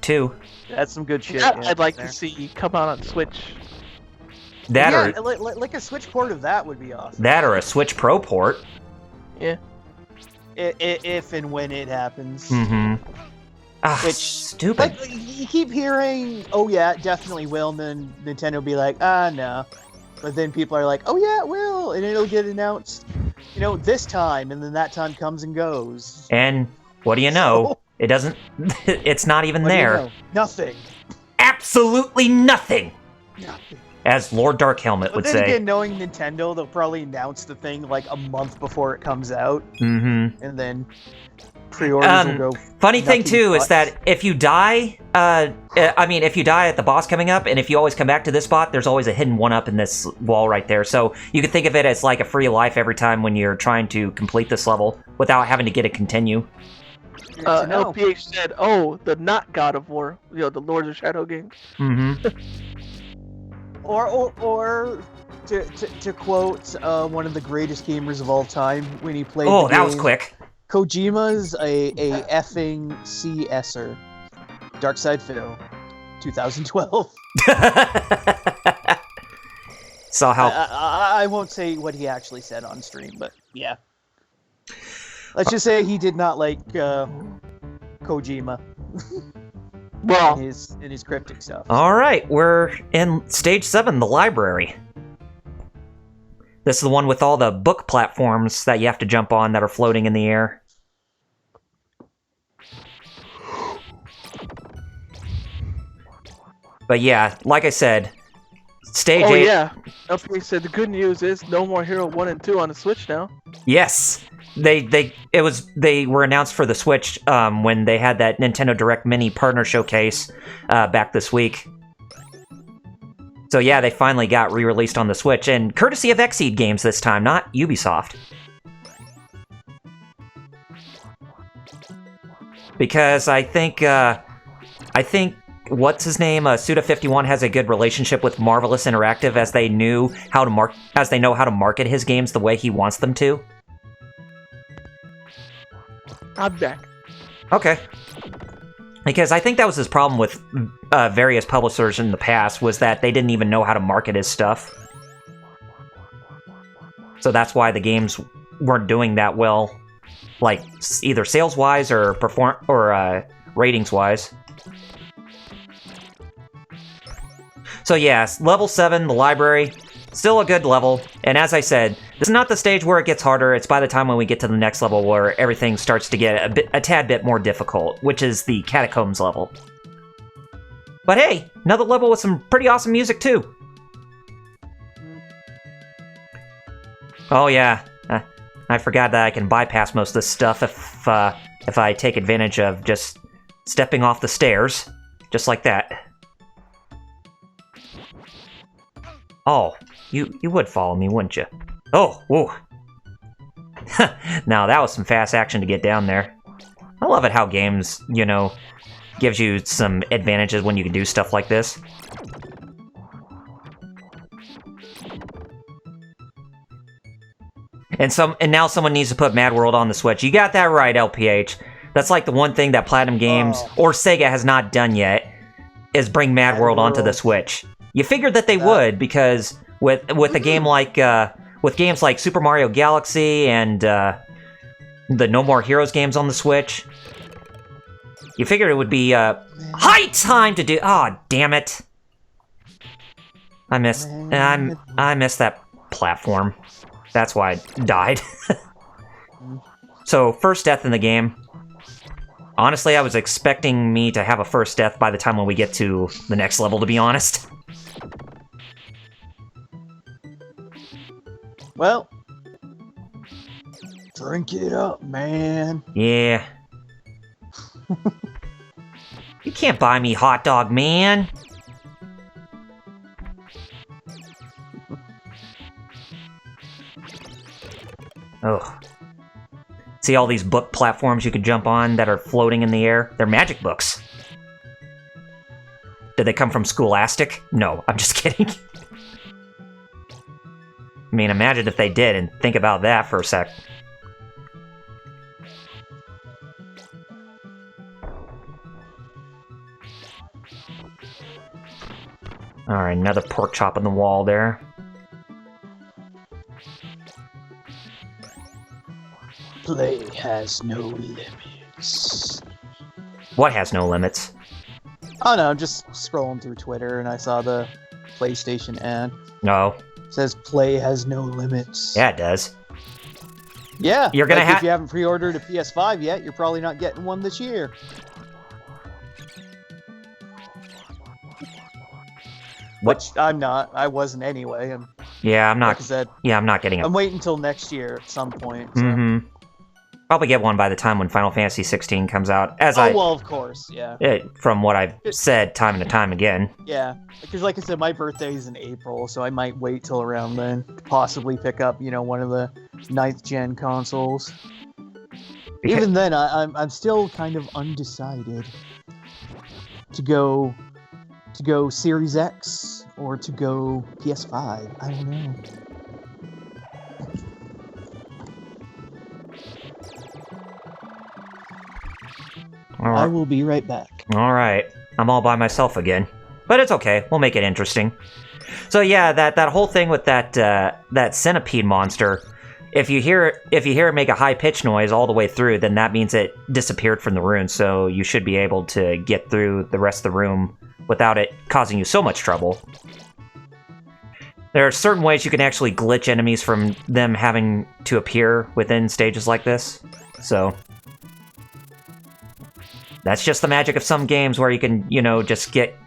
2. That's some good shit. I'd like to see come out on Switch. Like a Switch port of that would be awesome. That or a Switch Pro port. Yeah. If and when it happens. Mm-hmm. Which, stupid. Like, you keep hearing, oh yeah, it definitely will, and then Nintendo will be like, no. But then people are like, oh yeah, it will, and it'll get announced, this time, and then that time comes and goes. And what do you know? It doesn't, it's not even there. Do you know? Nothing. Absolutely nothing! Nothing. As Lord Dark Helmet would say. But then again, knowing Nintendo, they'll probably announce the thing like a month before it comes out. Mm-hmm. And then Pre-orders will go. Funny thing too nuts. is that if you die, if you die at the boss coming up, and if you always come back to this spot, there's always a hidden 1-up in this wall right there. So you can think of it as like a free life every time when you're trying to complete this level without having to get a continue. LPH said, "Oh, the not God of War, the Lords of Shadow games." Mm-hmm. Or to quote one of the greatest gamers of all time when he played. Oh, the that game, was quick. Kojima's a effing CSer. Dark Side Phil, 2012. Saw how I won't say what he actually said on stream, but yeah. Let's just say he did not like Kojima. Well, in his cryptic stuff. All right, we're in stage 7, the library. This is the one with all the book platforms that you have to jump on that are floating in the air. But yeah, like I said, stage 8... Oh yeah, LP said the good news is no more Hero 1 and 2 on the Switch now. Yes, they were announced for the Switch when they had that Nintendo Direct Mini Partner Showcase back this week. So yeah, they finally got re-released on the Switch, and courtesy of Xseed Games this time, not Ubisoft. Because I think what's his name, Suda51 has a good relationship with Marvelous Interactive as they know how to market his games the way he wants them to. I'm back. Okay. Because I think that was his problem with various publishers in the past, was that they didn't even know how to market his stuff. So that's why the games weren't doing that well, like either sales-wise or ratings-wise. So yeah, level 7, the library, still a good level. And as I said, this is not the stage where it gets harder. It's by the time when we get to the next level where everything starts to get a tad bit more difficult, which is the Catacombs level. But hey, another level with some pretty awesome music too. Oh yeah, I forgot that I can bypass most of this stuff if I take advantage of just stepping off the stairs, just like that. Oh, you would follow me, wouldn't you? Oh, whoa. Now that was some fast action to get down there. I love it how games, gives you some advantages when you can do stuff like this. And now someone needs to put Mad World on the Switch. You got that right, LPH. That's like the one thing that Platinum Games or Sega has not done yet, is bring Mad World onto the Switch. You figured that they would, because with a game like with games like Super Mario Galaxy and the No More Heroes games on the Switch, you figured it would be high time to do. Oh, damn it! I missed that platform. That's why I died. So first death in the game. Honestly, I was expecting me to have a first death by the time when we get to the next level, to be honest. Well, drink it up, man. Yeah. You can't buy me hot dog, man. Oh. See all these book platforms you could jump on that are floating in the air? They're magic books. Did they come from Scholastic? No, I'm just kidding. I mean, imagine if they did, and think about that for a sec. Alright, another pork chop on the wall there. Play has no limits. What has no limits? Oh no, I'm just scrolling through Twitter and I saw the PlayStation ad. No. It says play has no limits. Yeah, it does. Yeah, you're gonna if you haven't pre-ordered a PS5 yet, you're probably not getting one this year. Which I'm not. I wasn't anyway. Yeah, I'm not. Like I said, yeah, I'm not getting it. I'm waiting until next year at some point. So. Mm-hmm. Probably get one by the time when Final Fantasy 16 comes out. Well, of course, yeah. From what I've said time and time again. Yeah, because like I said, my birthday is in April, so I might wait till around then to possibly pick up, one of the 9th gen consoles. Even then, I'm still kind of undecided to go Series X or to go PS5. I don't know. I will be right back. Alright. I'm all by myself again. But it's okay. We'll make it interesting. So yeah, that whole thing with that centipede monster, if you hear it make a high-pitched noise all the way through, then that means it disappeared from the room, so you should be able to get through the rest of the room without it causing you so much trouble. There are certain ways you can actually glitch enemies from them having to appear within stages like this, so... That's just the magic of some games where you can, just get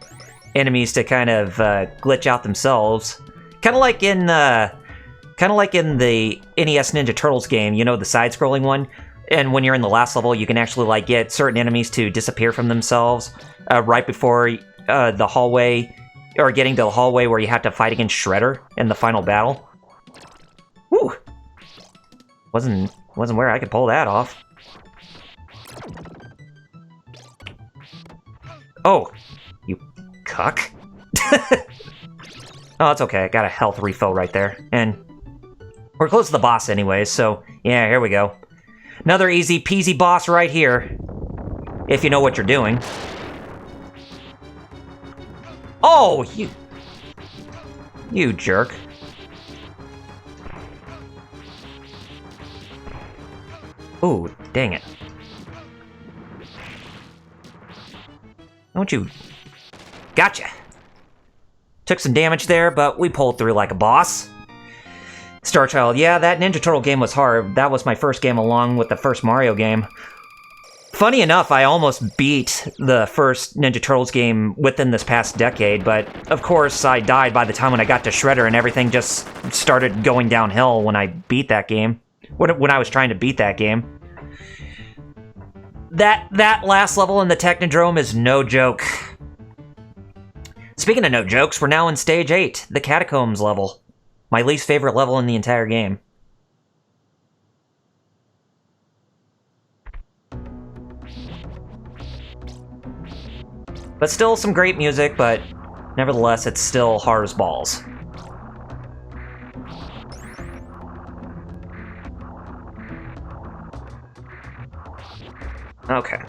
enemies to kind of glitch out themselves. Kind of like in the NES Ninja Turtles game, the side-scrolling one. And when you're in the last level, you can actually get certain enemies to disappear from themselves right before the hallway, or getting to the hallway where you have to fight against Shredder in the final battle. Whew! Wasn't where I could pull that off. Oh, you cuck. Oh, it's okay. I got a health refill right there. And we're close to the boss anyways, so yeah, here we go. Another easy peasy boss right here. If you know what you're doing. Oh, you jerk. Ooh, dang it. Don't you... Gotcha! Took some damage there, but we pulled through like a boss. Star Child, yeah, that Ninja Turtle game was hard. That was my first game along with the first Mario game. Funny enough, I almost beat the first Ninja Turtles game within this past decade, but of course I died by the time when I got to Shredder and everything just started going downhill when I beat that game. When I was trying to beat that game. That last level in the Technodrome is no joke. Speaking of no jokes, we're now in Stage 8, the Catacombs level. My least favorite level in the entire game. But still some great music, but nevertheless, it's still hard as balls. Okay.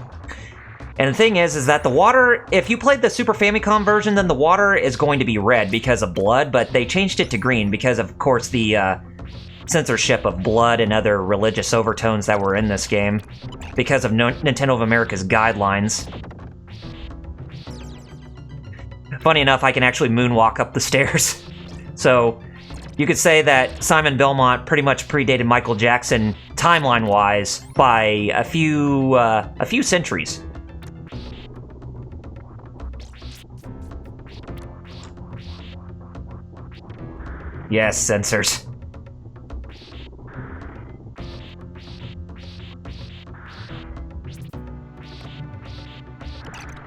And the thing is that the water, if you played the Super Famicom version, then the water is going to be red because of blood, but they changed it to green because, of course, the censorship of blood and other religious overtones that were in this game because of Nintendo of America's guidelines. Funny enough, I can actually moonwalk up the stairs. So, you could say that Simon Belmont pretty much predated Michael Jackson timeline-wise by a few centuries. Yes, censors.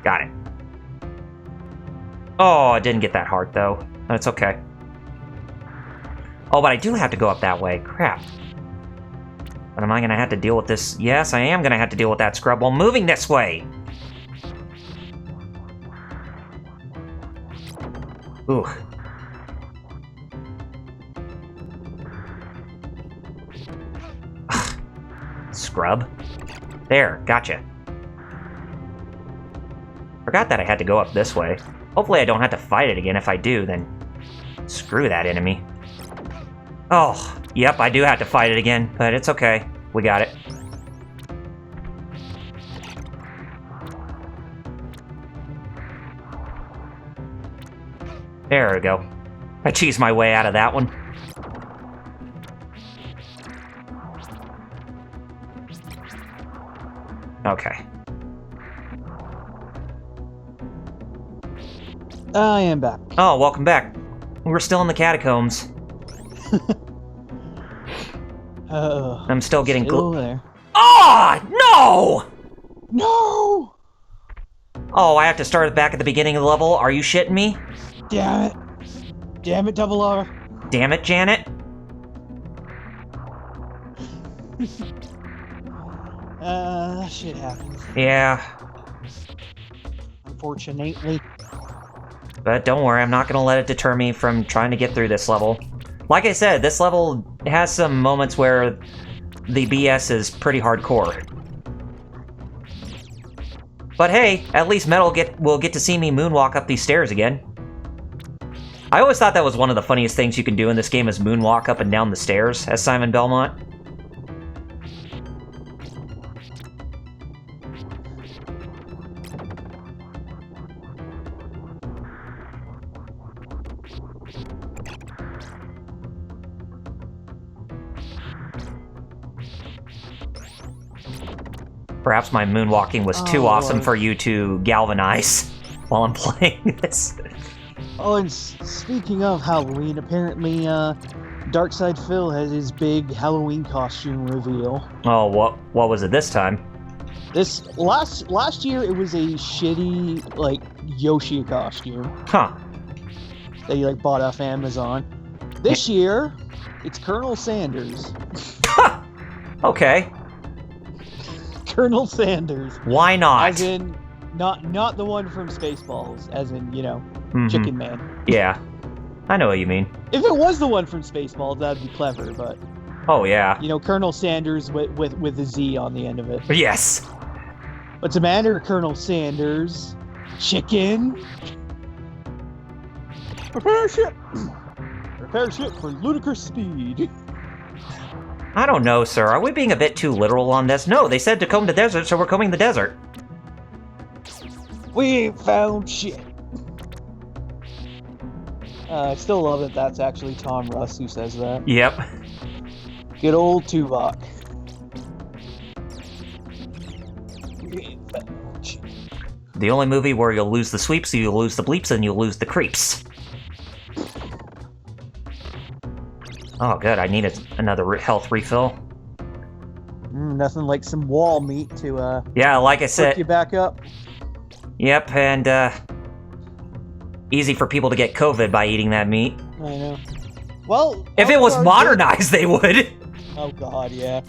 Got it. Oh, I didn't get that hard, though. That's okay. Oh, but I do have to go up that way. Crap. But am I gonna have to deal with this? Yes, I am gonna have to deal with that scrub while moving this way! Ooh. Scrub. There, gotcha. Forgot that I had to go up this way. Hopefully I don't have to fight it again. If I do, then screw that enemy. Oh, yep, I do have to fight it again, but it's okay. We got it. There we go. I cheesed my way out of that one. Okay. I am back. Oh, welcome back. We're still in the catacombs. I'm still getting there. Oh, no! No! Oh, I have to start back at the beginning of the level? Are you shitting me? Damn it. Damn it, Double R. Damn it, Janet. Shit happens. Yeah. Unfortunately. But don't worry, I'm not gonna let it deter me from trying to get through this level. Like I said, this level has some moments where the BS is pretty hardcore. But hey, at least Metal will get to see me moonwalk up these stairs again. I always thought that was one of the funniest things you can do in this game is moonwalk up and down the stairs as Simon Belmont. Perhaps my moonwalking was too awesome for you to galvanize while I'm playing this. Oh, and speaking of Halloween, apparently, Darkside Phil has his big Halloween costume reveal. Oh, what was it this time? This last year it was a shitty like Yoshi costume. Huh. That you like bought off Amazon. This year, it's Colonel Sanders. Okay. Colonel Sanders. Why not? As in, not the one from Spaceballs. As in, you know, Chicken Man. Yeah. I know what you mean. If it was the one from Spaceballs, that'd be clever, but... Oh, yeah. You know, Colonel Sanders with a Z on the end of it. Yes. What's the matter, Colonel Sanders? Chicken? Prepare ship! Prepare ship for ludicrous speed. I don't know, sir. Are we being a bit too literal on this? No, they said to comb the desert, so we're combing the desert. We ain't found shit. I still love it. That's actually Tom Russ who says that. Yep. Good old Tuvok. The only movie where you'll lose the sweeps, you'll lose the bleeps, and you'll lose the creeps. Oh, good. I need another health refill. Nothing like some wall meat to, yeah, like I said... you back up. Yep, and, easy for people to get COVID by eating that meat. I know. Well... If it was modernized, they would! Oh god, yeah.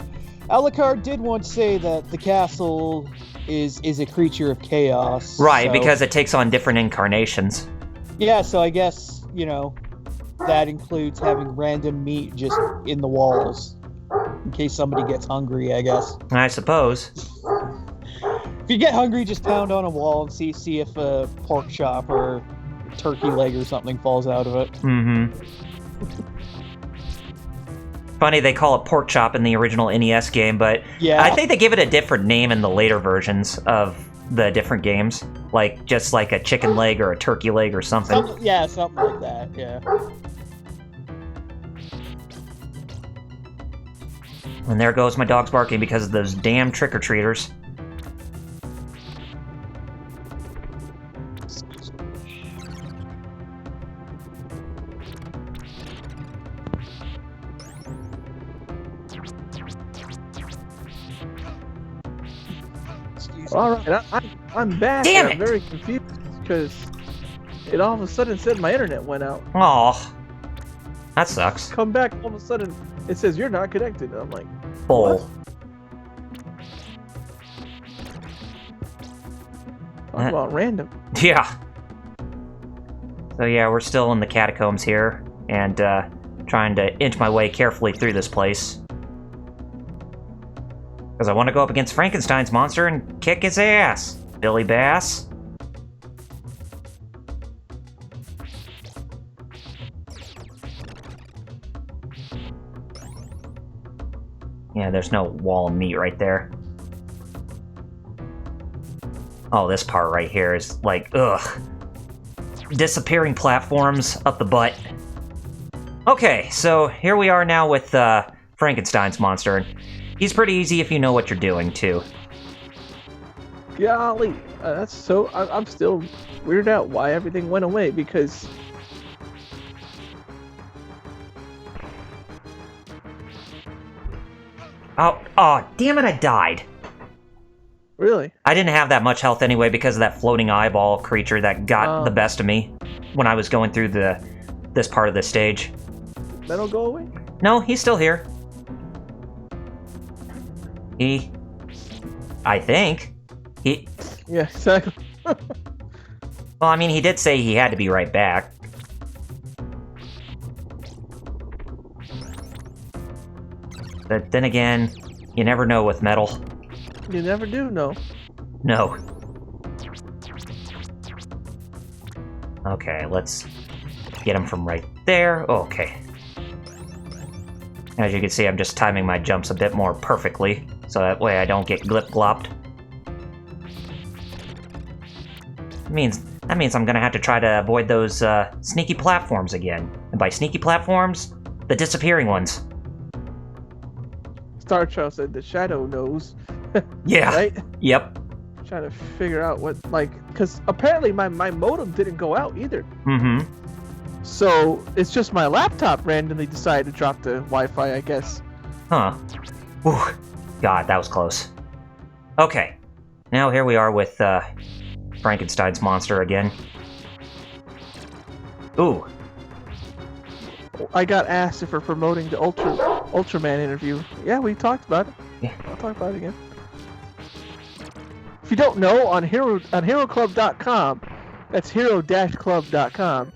Alucard did once say that the castle is a creature of chaos. Right, so... because it takes on different incarnations. Yeah, so I guess, you know, that includes having random meat just in the walls. In case somebody gets hungry, I guess. I suppose. If you get hungry, just pound on a wall and see if a pork chop or turkey leg or something falls out of it. Mm-hmm. Funny they call it pork chop in the original NES game, but yeah. I think they give it a different name in the later versions of the different games. Like, just like a chicken leg or a turkey leg or something. Something like that, yeah. And there goes my dog's barking because of those damn trick-or-treaters. Alright, I'm back. Damn it! I'm very confused because it all of a sudden said my internet went out. Aw. That sucks. Come back, all of a sudden it says you're not connected. And I'm like, bull. Talk about random. Yeah. So yeah, we're still in the catacombs here, and trying to inch my way carefully through this place. Because I want to go up against Frankenstein's monster and kick his ass, Billy Bass. Yeah, there's no wall of meat right there. Oh, this part right here is like, ugh. Disappearing platforms up the butt. Okay, so here we are now with Frankenstein's monster. He's pretty easy if you know what you're doing, too. Golly, that's so... I'm still weirded out why everything went away, because... Oh, damn it, I died. Really? I didn't have that much health anyway because of that floating eyeball creature that got the best of me when I was going through this part of the stage. That'll go away? No, he's still here. I think. Yeah, exactly. Well, I mean, he did say he had to be right back. But then again, you never know with metal. You never do know. No. Okay, let's get him from right there. Okay. As you can see, I'm just timing my jumps a bit more perfectly, so that way I don't get glip-glopped. That means I'm gonna have to try to avoid those sneaky platforms again. And by sneaky platforms, the disappearing ones. Star Child said the shadow knows. Yeah. Right? Yep. Trying to figure out what, because apparently my modem didn't go out either. Mm-hmm. So it's just my laptop randomly decided to drop the Wi-Fi, I guess. Huh. Whew. God, that was close. Okay. Now here we are with Frankenstein's monster again. Ooh. I got asked if we're promoting the Ultraman interview. Yeah, we talked about it. Yeah. I'll talk about it again. If you don't know, on HeroClub.com, that's hero-club.com,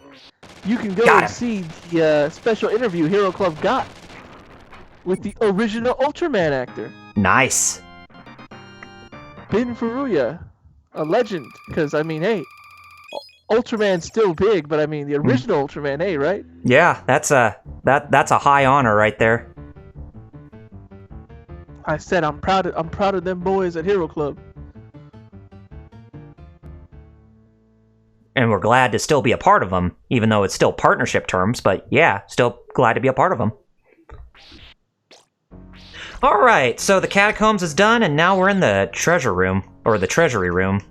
you can go and see the special interview Hero Club got with the original Ultraman actor. Nice. Ben Furuya, a legend. Because, I mean, hey, Ultraman's still big, but I mean, the original Ultraman, hey, right? Yeah, that's a high honor right there. I said I'm proud of them boys at Hero Club. And we're glad to still be a part of them, even though it's still partnership terms, but yeah, still glad to be a part of them. Alright, so the catacombs is done, and now we're in the treasure room, or the treasury room.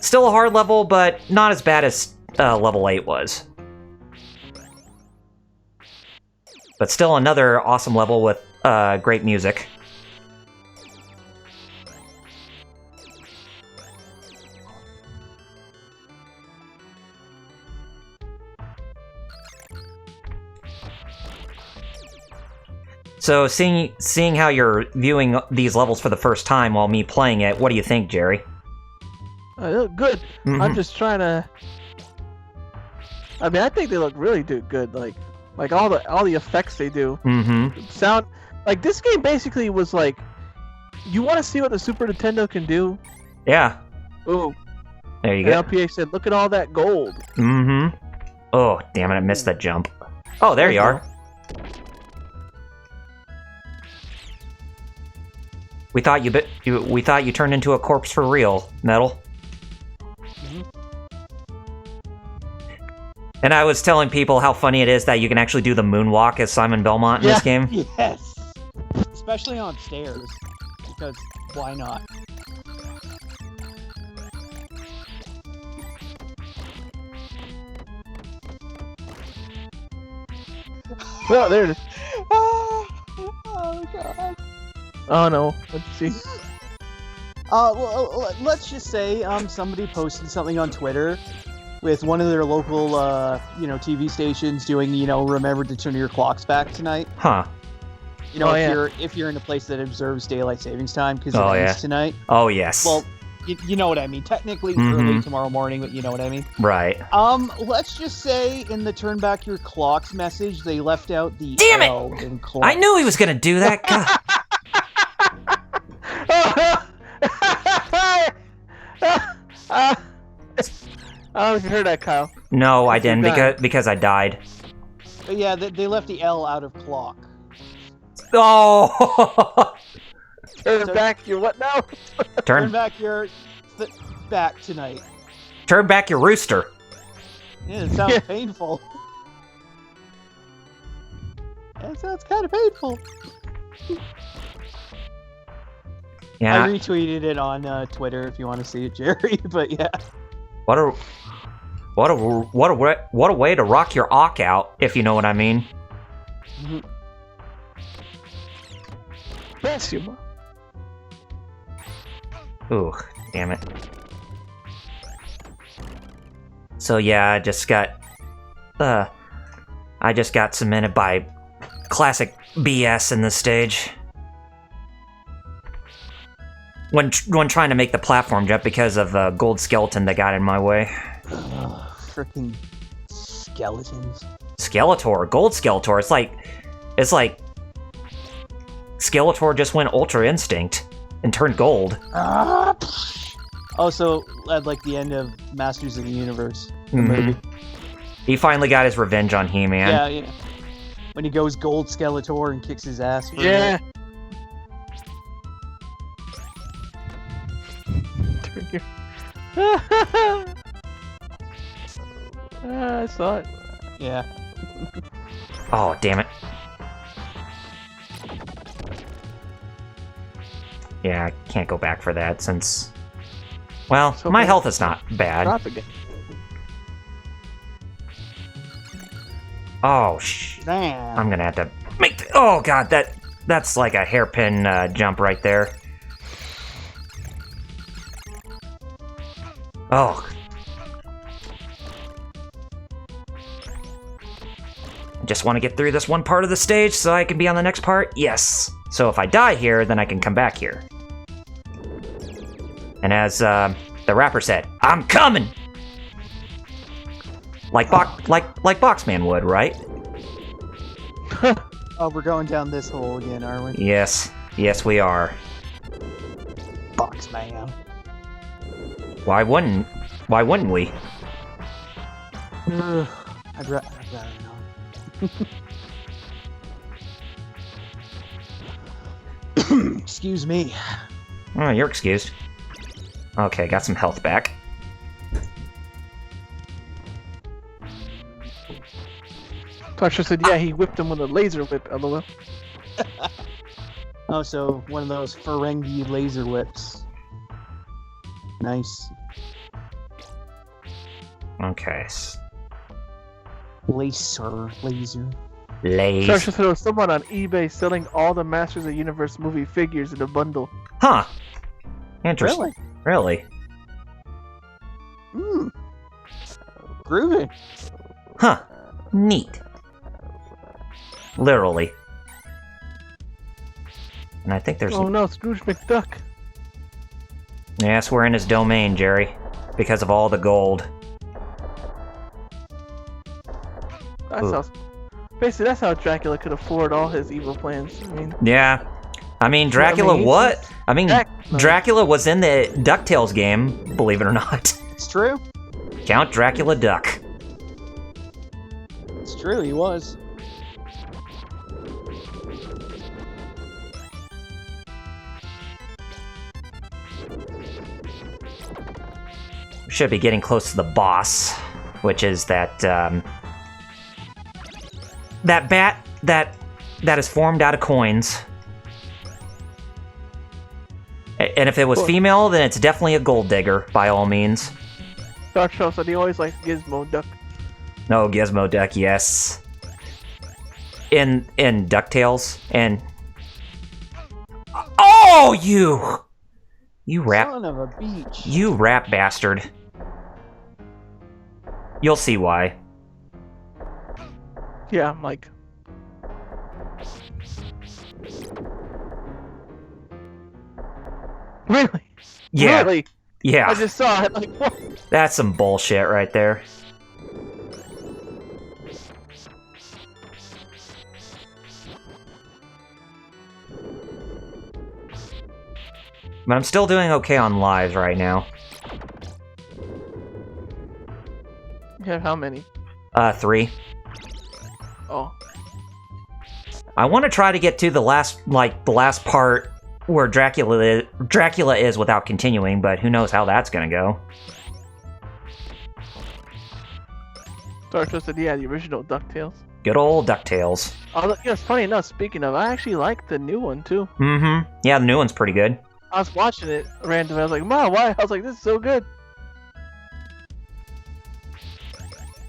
Still a hard level, but not as bad as level 8 was. But still another awesome level with great music. So, seeing how you're viewing these levels for the first time while me playing it, what do you think, Jerry? They look good. Mm-hmm. I'm just trying to. I mean, I think they look really good. Like all the effects they do. Mm-hmm. Sound like this game basically was like, you want to see what the Super Nintendo can do? Yeah. Ooh. There you go. LPA said, "Look at all that gold." Mm-hmm. Oh, damn it! I missed that jump. Oh, there you are. We thought you turned into a corpse for real, Metal. Mm-hmm. And I was telling people how funny it is that you can actually do the moonwalk as Simon Belmont in this game. Yes. Especially on stairs. Because why not? Well, there it is. Oh god. Oh no, let's see. Well, let's just say somebody posted something on Twitter with one of their local TV stations doing remember to turn your clocks back tonight. Huh. If you're in a place that observes daylight savings time because it ends tonight. Oh yes. Well, you know what I mean. Technically early tomorrow morning, but you know what I mean. Right. Let's just say in the turn back your clocks message they left out the Damn L it! in clocks. I knew he was gonna do that. God. I don't know if you heard that, Kyle. No, I didn't because I died. But yeah, they left the L out of clock. Oh! Turn back your what now? Turn back your back tonight. Turn back your rooster. Yeah, it sounds painful. It sounds kind of painful. Yeah. I retweeted it on Twitter if you want to see it, Jerry. But yeah. What a way to rock your awk out, if you know what I mean. Mm-hmm. Bless you, Mom. Ooh, damn it. So yeah, I just got cemented by classic BS in this stage. When trying to make the platform jump because of a gold skeleton that got in my way. Freaking skeletons. Skeletor, gold Skeletor. It's like Skeletor just went Ultra Instinct and turned gold. Oh, so at like the end of Masters of the Universe, the movie. He finally got his revenge on He-Man. Yeah. When he goes gold Skeletor and kicks his ass. Yeah. I saw it. Yeah. Oh, damn it. Yeah, I can't go back for that since... Well, So my bad. health is not bad. Drop again. Oh, Damn. I'm gonna have to make... Oh, God, that's like a hairpin jump right there. Oh. I just want to get through this one part of the stage so I can be on the next part. Yes. So if I die here, then I can come back here. And as the rapper said, I'm coming! Like Boxman would, right? Oh, we're going down this hole again, are we? Yes. Yes, we are. Boxman. Why wouldn't we? I'd rather not. Excuse me. Oh, you're excused. Okay, got some health back. Tasha said, yeah, he whipped him with a laser whip, lol. Oh, so one of those Ferengi laser whips. Nice. Okay. Laser. Tasha Lays. said there was someone on eBay selling all the Masters of the Universe movie figures in a bundle. Huh. Interesting. Really? Groovy. Huh. Neat. Literally. And I think there's... Oh no, Scrooge McDuck. Yes, we're in his domain, Jerry. Because of all the gold. That's how, basically, that's how Dracula could afford all his evil plans. I mean, Yeah. I mean, Dracula what? I mean, No. Dracula was in the DuckTales game, believe it or not. It's true. Count Dracula Duck. It's true, he was. We should be getting close to the boss, which is that that bat that is formed out of coins. And if it was female, then it's definitely a gold digger, by all means. Dark Show said he always likes Gizmo Duck. No, Gizmo Duck, yes. In DuckTales, and... Oh, you rap... Son of a beach. You rap bastard. You'll see why. Yeah, I'm like... Really? Yeah. Really? Yeah. I just saw it. Like, what? That's some bullshit right there. But I'm still doing okay on lives right now. You have how many? 3. Oh. I want to try to get to the last part where Dracula is without continuing, but who knows how that's gonna go. Dark Show said, yeah, the original DuckTales. Good old DuckTales. Oh, yeah, it's funny enough, speaking of, I actually like the new one, too. Mm-hmm. Yeah, the new one's pretty good. I was watching it randomly. I was like, Mom, why? I was like, this is so good.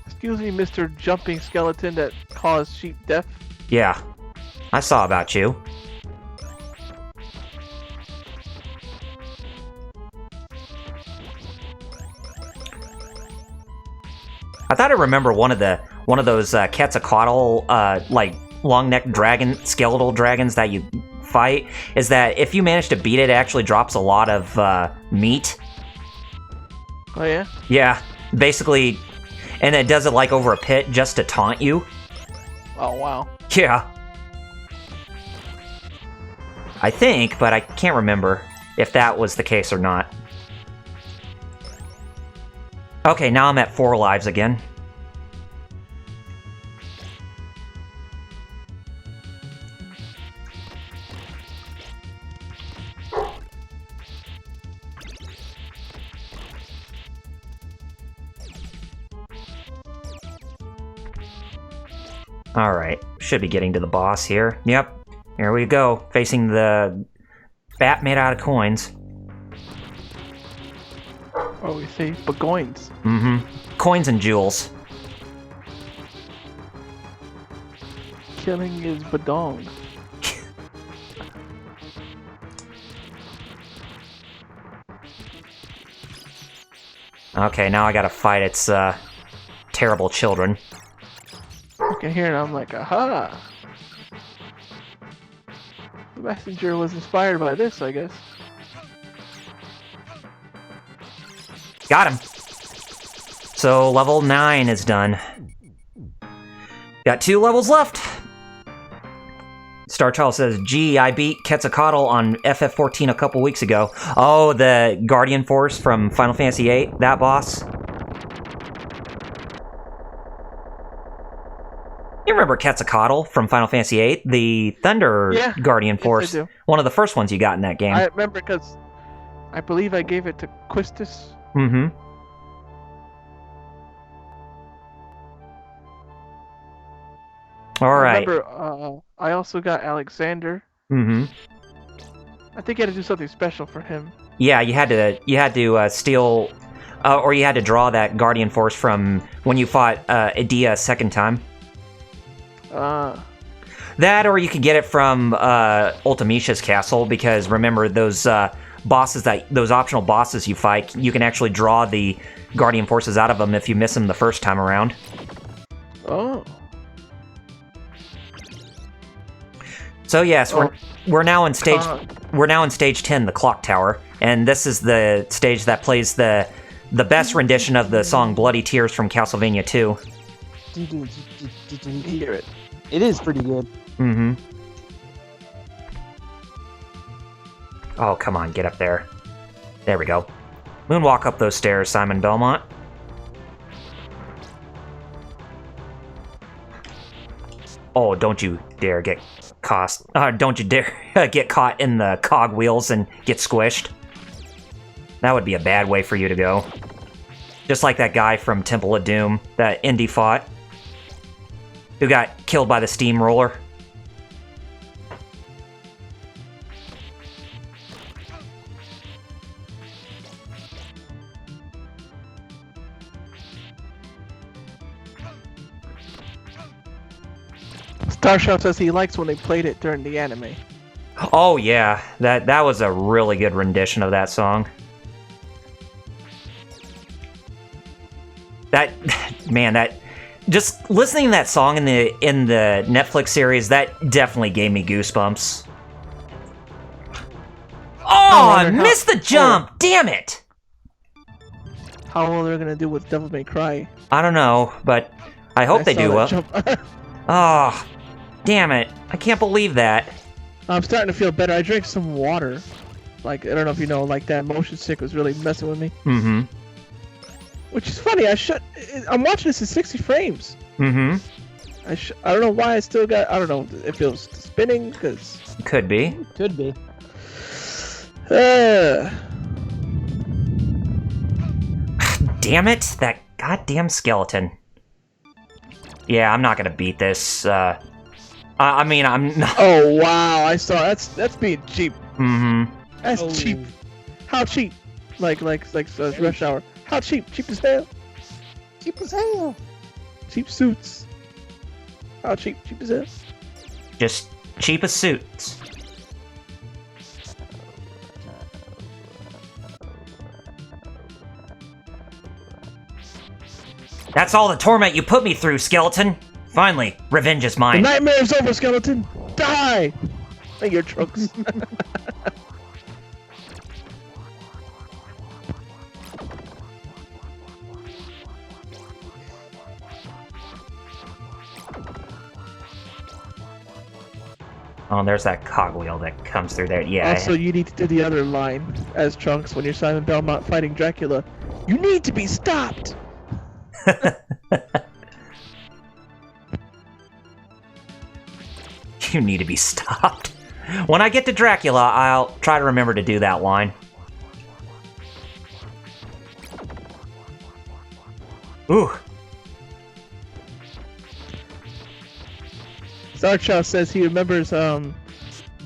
Excuse me, Mr. Jumping Skeleton that caused sheep death. Yeah. I saw about you. I thought I remember one of those Quetzalcoatl like long-necked dragon, skeletal dragons that you fight is that if you manage to beat it, it actually drops a lot of meat. Oh yeah? Yeah, basically, and it does it like over a pit just to taunt you. Oh wow. Yeah. I think, but I can't remember if that was the case or not. Okay, now I'm at 4 lives again. Alright, should be getting to the boss here. Yep, here we go, facing the bat made out of coins. Oh, we say Begoins. Mm-hmm. Coins and jewels. Killing is Badong. Okay, now I gotta fight its terrible children. I can hear it, I'm like, aha! The messenger was inspired by this, I guess. Got him! So, level 9 is done. Got 2 levels left! Star Child says, gee, I beat Quetzalcoatl on FF14 a couple weeks ago. Oh, the Guardian Force from Final Fantasy VIII? That boss? You remember Quetzalcoatl from Final Fantasy VIII? The Thunder Guardian Force. Yes, I do. One of the first ones you got in that game. I remember because I believe I gave it to Quistis. Mm-hmm. Alright. I remember I also got Alexander. Mm-hmm. I think you had to do something special for him. Yeah, you had to steal, or you had to draw that Guardian Force from when you fought Edea a second time. That, or you could get it from Ultimisha's castle, because remember those those optional bosses you fight, you can actually draw the Guardian Forces out of them if you miss them the first time around. Oh. So yes, we're now in stage 10, the Clock Tower, and this is the stage that plays the best rendition of the song Bloody Tears from Castlevania 2. Hear it. It is pretty good. Mm-hmm. Oh, come on, get up there. There we go. Moonwalk up those stairs, Simon Belmont. Oh, don't you dare get don't you dare get caught in the cogwheels and get squished. That would be a bad way for you to go. Just like that guy from Temple of Doom that Indy fought, who got killed by the steamroller. Starshaw says he likes when they played it during the anime. Oh yeah, that was a really good rendition of that song. That just listening to that song in the Netflix series, that definitely gave me goosebumps. Oh, I missed the jump! Damn it! How well they're gonna do with Devil May Cry? I don't know, but I hope they do well. Oh, damn it! I can't believe that. I'm starting to feel better. I drank some water. Like, I don't know if you know, like that motion sick was really messing with me. Mm-hmm. Which is funny. I'm watching this in 60 frames. Mm-hmm. I don't know why I still got. I don't know if it was spinning because. Could be. Could be. Damn it! That goddamn skeleton. Yeah, I'm not gonna beat this. I mean, I'm not. Oh wow! I saw that's being cheap. Mm-hmm. That's cheap. How cheap? Like Rush Hour. How cheap? Cheap as hell. Cheap as hell. Cheap suits. How cheap? Cheap as hell. Just cheap as suits. That's all the torment you put me through, Skeleton. Finally, revenge is The mine. nightmare's over, Skeleton. Die! Hey, your Trunks. Oh, there's that cogwheel that comes through there. Yeah. Also, you need to do the other line as Trunks when you're Simon Belmont fighting Dracula. You need to be stopped! You need to be stopped. When I get to Dracula, I'll try to remember to do that line. Ooh. Zarchow says he remembers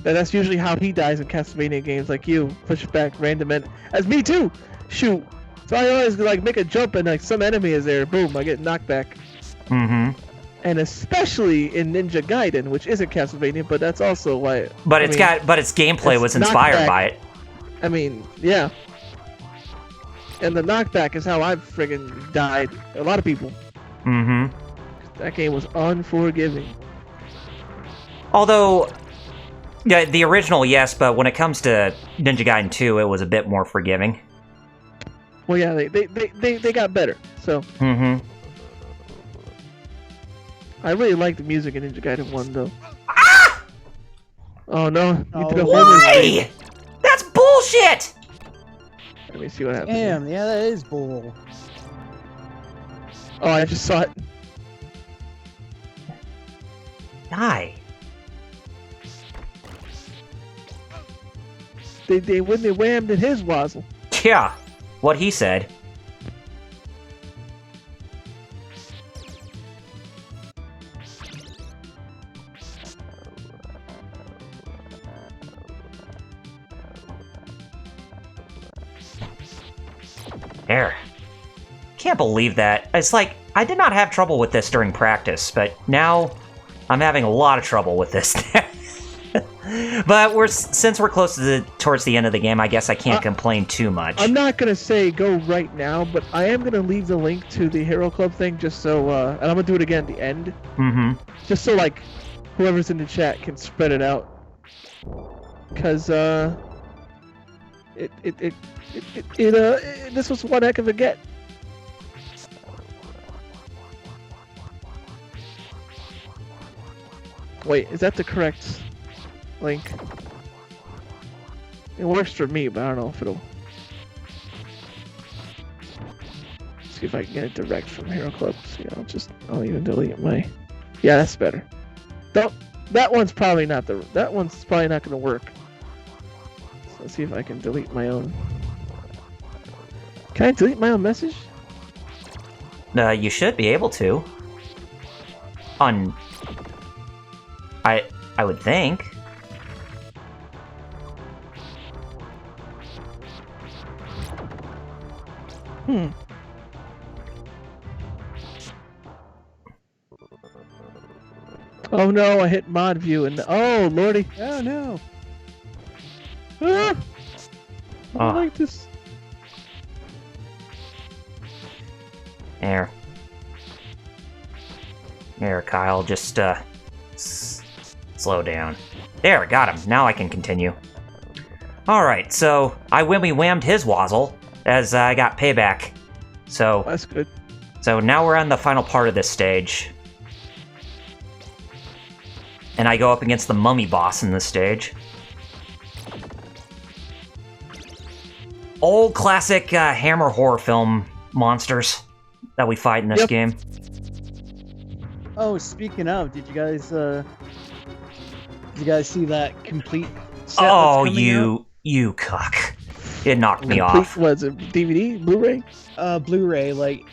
that's usually how he dies in Castlevania games, like you, push back random as me too. Shoot. So I always like make a jump and like some enemy is there, boom, I get knocked back. Mm-hmm. And especially in Ninja Gaiden, which isn't Castlevania, but that's also why. But its gameplay was inspired by it. I mean, yeah. And the knockback is how I've friggin' died. A lot of people. Mm-hmm. That game was unforgiving. Although, yeah, the original, yes, but when it comes to Ninja Gaiden 2, it was a bit more forgiving. Well, yeah, they got better. So. Mm-hmm. I really like the music in Ninja Gaiden 1, though. Ah! Oh no! You did a Why? That's bullshit! Let me see what happens. Damn, yeah, that is bull. Oh, I just saw it. Die. They when they whammed in his wazzle. Yeah, what he said. There. Can't believe that. It's like, I did not have trouble with this during practice, but now I'm having a lot of trouble with this. But since we're close to towards the end of the game, I guess I can't complain too much. I'm not gonna say go right now, but I am gonna leave the link to the Hero Club thing just so, and I'm gonna do it again at the end. Mm-hmm. Just so, like, whoever's in the chat can spread it out. Cause, this was one heck of a get. Wait, is that the correct link? It works for me, but I don't know if it'll... See if I can get it direct from Hero Club. See, I'll even delete my... Yeah, that's better. That one's probably not that one's probably not gonna work. So let's see if I can delete my own. Can I delete my own message? You should be able to. I would think. Oh no, I hit mod view and oh lordy. Oh no. Ah! I don't like this. There, Kyle, just slow down. There, got him. Now I can continue. Alright, so I whammed his wazzle as I got payback. So that's good. So now we're on the final part of this stage. And I go up against the mummy boss in this stage. Old classic Hammer horror film monsters that we fight in this game. Oh, speaking of, did you guys see that complete set Oh, that's coming out? you cuck. It knocked me off. Was it DVD? Blu-ray? Blu-ray, like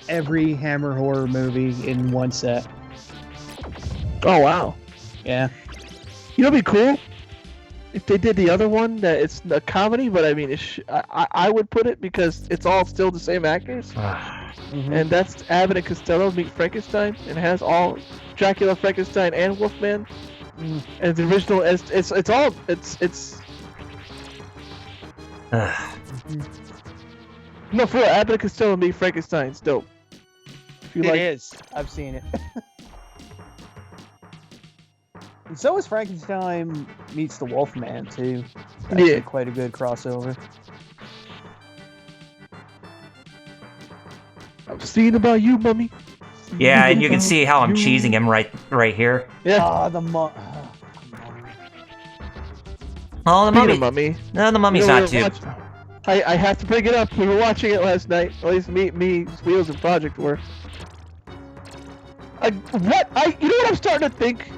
every Hammer horror movie in one set. Oh wow. Yeah. You know what'd be cool? If they did the other one, that it's a comedy, but I mean, I would put it because it's all still the same actors. And that's Abbott and Costello meet Frankenstein, and has all Dracula, Frankenstein, and Wolfman. And the original, it's all. No, for real, Abbott and Costello meet Frankenstein's dope. If you It like, is. I've seen it. And so is Frankenstein meets the Wolfman too. That's Yeah. quite a good crossover. I'm seeing about you, mummy. Yeah, and you can see how I'm cheesing him right here. Yeah. Ah, the Oh, the Speaking mummy. of mummy. No, the mummy's not too. I have to bring it up. We were watching it last night. At least me, Wheels, and Project were. You know what I'm starting to think?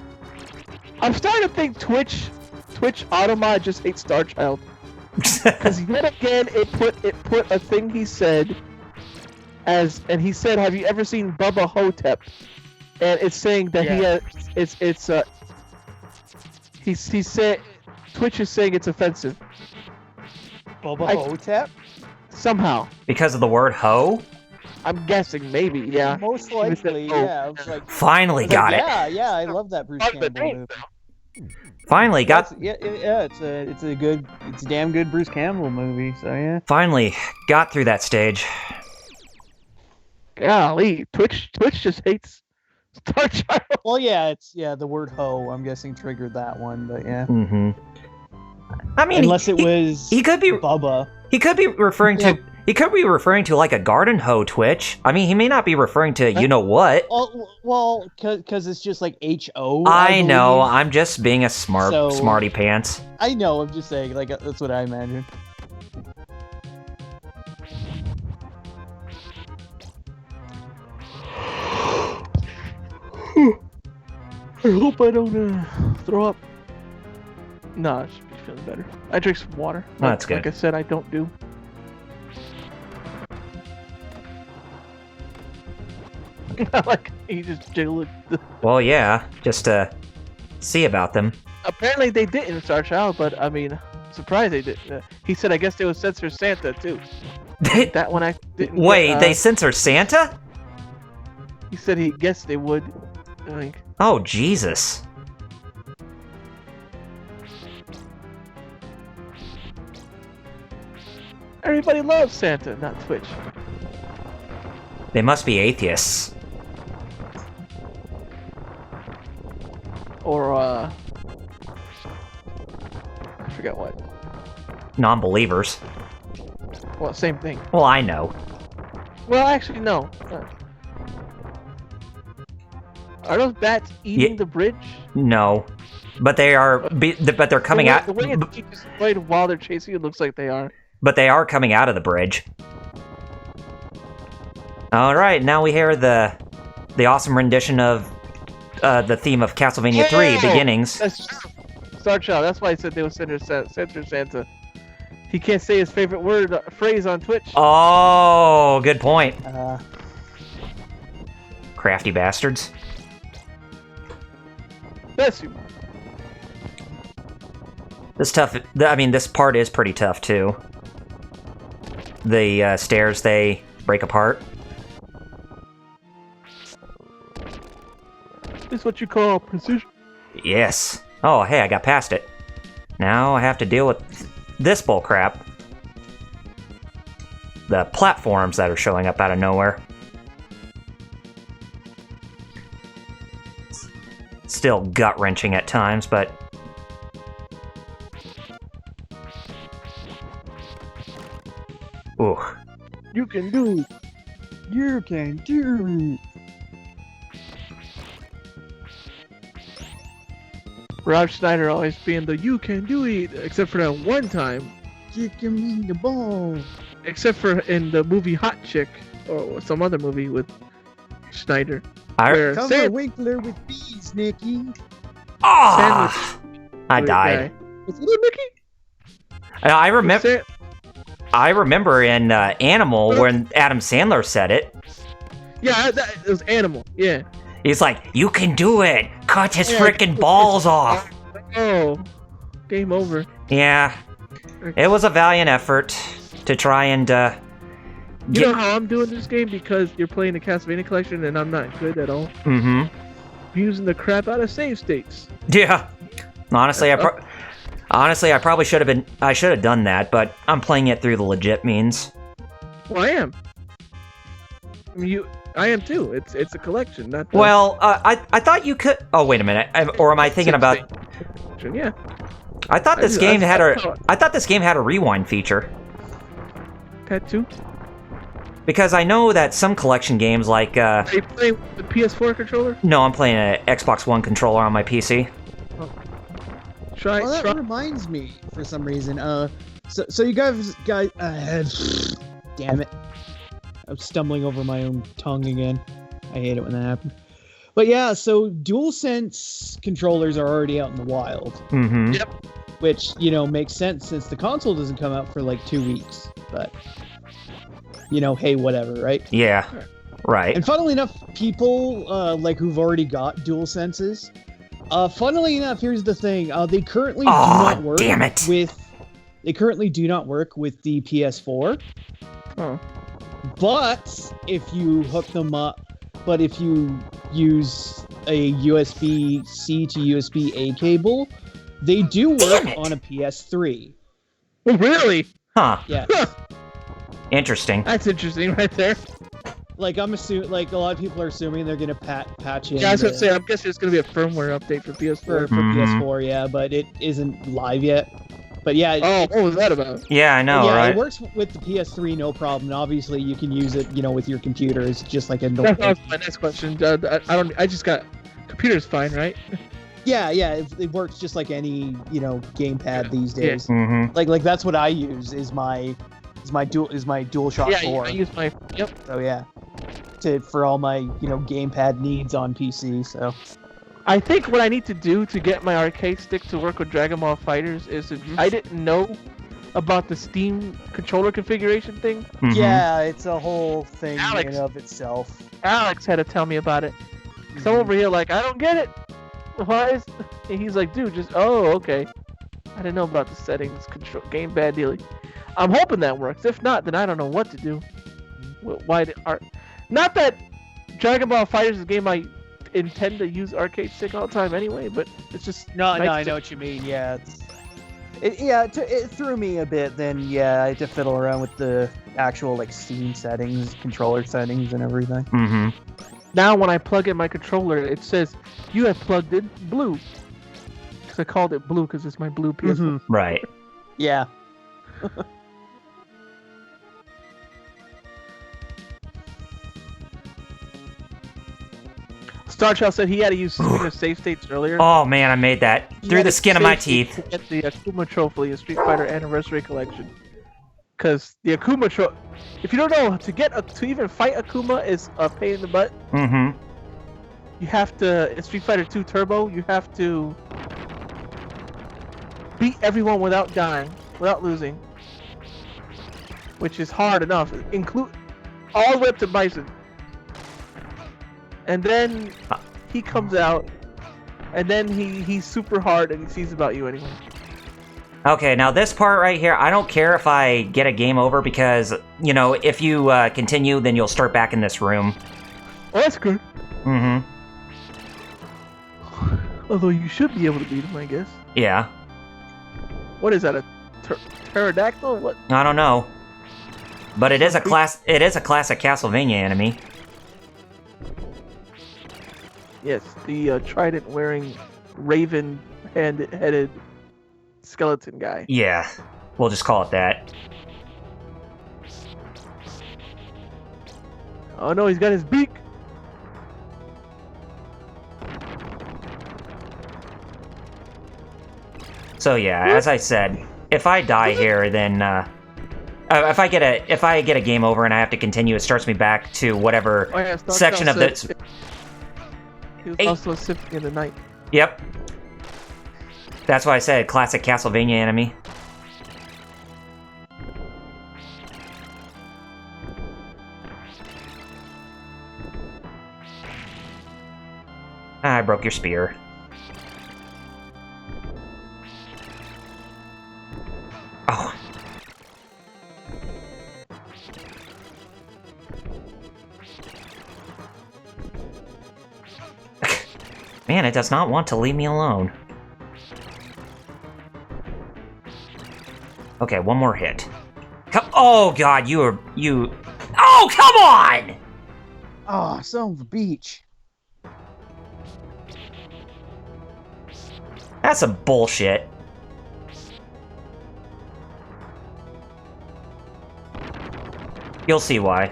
I'm starting to think Twitch Automod just hates Star Child. Because yet again, it put a thing he said and he said, "Have you ever seen Bubba Hotep?" And it's saying that he said Twitch is saying it's offensive. Boba Hotep? Somehow. Because of the word hoe? I'm guessing, maybe, yeah. Most likely, yeah. I was like, Finally got it. Yeah, I love that Bruce Campbell movie. Finally got. It's a damn good Bruce Campbell movie. So yeah. Finally got through that stage. Golly, Twitch just hates Star Child. Well, yeah, the word hoe, I'm guessing, triggered that one, but yeah. Mm-hmm. I mean, unless it was he could be Bubba. He could be referring to. He could be referring to like a garden hoe Twitch. I mean, he may not be referring to you know what. Well, because it's just like H-O. I know. I'm just being a smarty pants. I know. I'm just saying. Like that's what I imagine. I hope I don't throw up. No, I should be feeling better. I drink some water. Oh, that's good. Like I said, I don't do. Like he just jiggled. Well, yeah, just to see about them. Apparently they didn't Star Child, but I mean, surprised they didn't. He said, I guess they would censor Santa too. That one I didn't. Wait, they censor Santa? He said he guessed they would. Like, oh Jesus! everybody loves Santa, not Twitch. They must be atheists. Or I forgot what. Non-believers. Well, same thing. Well, I know. Well, actually, no. Are those bats eating the bridge? No, but they are. But they're coming out. The way it's displayed while they're chasing, it looks like they are. But they are coming out of the bridge. All right, now we hear the awesome rendition of the theme of Castlevania 3 Beginnings. That's Star Child. That's why I said they would censor Santa. He can't say his favorite phrase on Twitch. Oh, good point. Crafty bastards. Bless you. This part is pretty tough too. The stairs, they break apart. This is what you call precision. Yes. Oh, hey, I got past it. Now I have to deal with this bullcrap. The platforms that are showing up out of nowhere. Still gut-wrenching at times, but... Ooh. You can do it. You can do it. Rob Schneider always being the "you can do it," except for that one time. Kick him in the ball. Except for in the movie Hot Chick, or some other movie with Schneider. Cover Winkler with bees, Nikki. Ah! I died. Was it Mickey? I remember in Animal when Adam Sandler said it. Yeah, it was Animal. Yeah. He's like, "You can do it. Cut his frickin' balls off." Oh, game over. Yeah, it was a valiant effort to try and. You know how I'm doing this game because you're playing the Castlevania collection and I'm not good at all. Mm-hmm. I'm using the crap out of save states. Yeah. Honestly, I probably should have been. I should have done that, but I'm playing it through the legit means. Well, I am. I mean, I am too. It's a collection, not. The... Well, I thought you could. Oh, wait a minute. Or am I thinking about? Yeah. I thought this game had a. I thought this game had a rewind feature. That too. Because I know that some collection games like. Are you playing the PS4 controller? No, I'm playing an Xbox One controller on my PC. Oh. That reminds me for some reason. So you guys, damn it, I'm stumbling over my own tongue again. I hate it when that happens. But yeah, so DualSense controllers are already out in the wild. Mm-hmm. Yep. Which, makes sense since the console doesn't come out for like 2 weeks. But, hey, whatever, right? Yeah, right. And funnily enough, people who've already got DualSenses, funnily enough, here's the thing: they currently do not work. Damn it! They currently do not work with the PS4. Oh. But if you hook them up, if you use a USB-C to USB-A cable, they do work on a PS3. Oh, really? Huh. Yeah. Interesting. That's interesting right there. I'm assuming, a lot of people are assuming they're gonna patch in. Yeah, I was gonna say, I'm guessing it's gonna be a firmware update for PS4. For PS4, yeah, but it isn't live yet. But yeah. Oh, what was that about? Yeah, I know, right? It works with the PS3, no problem. And obviously, you can use it, with your computer. It's just like a. That was my next question. I just got computer's fine, right? Yeah, it works just like any, gamepad these days. Yeah. Mm-hmm. Like that's what I use is my DualShock 4. I use my. Yep. So yeah, for all my gamepad needs on PC. So. I think what I need to do to get my arcade stick to work with Dragon Ball FighterZ is I didn't know about the Steam controller configuration thing. Mm-hmm. Yeah, it's a whole thing in and of itself. Alex had to tell me about it. So over here, I don't get it. Why is? And he's like, dude, okay. I didn't know about the settings, control, gamepad dealing. I'm hoping that works. If not, then I don't know what to do. Not that Dragon Ball FighterZ is a game I intend to use arcade stick all the time anyway, but it's just I know what you mean. Yeah, it threw me a bit. Then I had to fiddle around with the actual Steam settings, controller settings, and everything. Mm-hmm. Now when I plug in my controller, it says you have plugged in blue. Because I called it blue because it's my blue PS4. Mm-hmm. Right. Yeah. Star Child said he had to use save states earlier. Oh man, I made that through the skin of my teeth. To get the Akuma trophy, a Street Fighter Anniversary Collection. Because the Akuma trophy, if you don't know, to even fight Akuma is a pain in the butt. Mm-hmm. You have to, in Street Fighter 2 Turbo, you have to beat everyone without dying, without losing. Which is hard enough. Include all the way up to Bison. And then he comes out, and then he's super hard, and he sees about you anyway. Okay, now this part right here, I don't care if I get a game over because, if you continue, then you'll start back in this room. Oh, that's good. Mm-hmm. Although you should be able to beat him, I guess. Yeah. What is that, a pterodactyl? What? I don't know. But it is a classic Castlevania enemy. Yes, the trident-wearing, raven-headed skeleton guy. Yeah, we'll just call it that. Oh no, he's got his beak! So yeah, as I said, if I die here, then if I get a game over and I have to continue, it starts me back to whatever section of this. He was also a Symphony of the Night. Yep. That's why I said classic Castlevania enemy. I broke your spear. Oh. Man, it does not want to leave me alone. Okay, one more hit. Oh god, you... Oh, come on! Oh, son of a beach. That's some bullshit. You'll see why.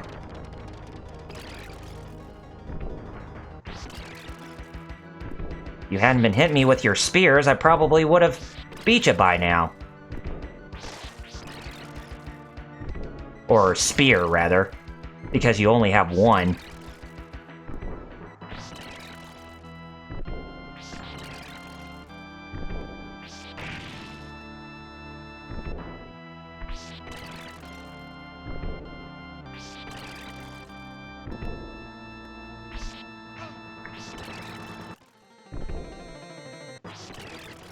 If you hadn't been hitting me with your spears, I probably would have beat you by now. Or spear, rather. Because you only have one.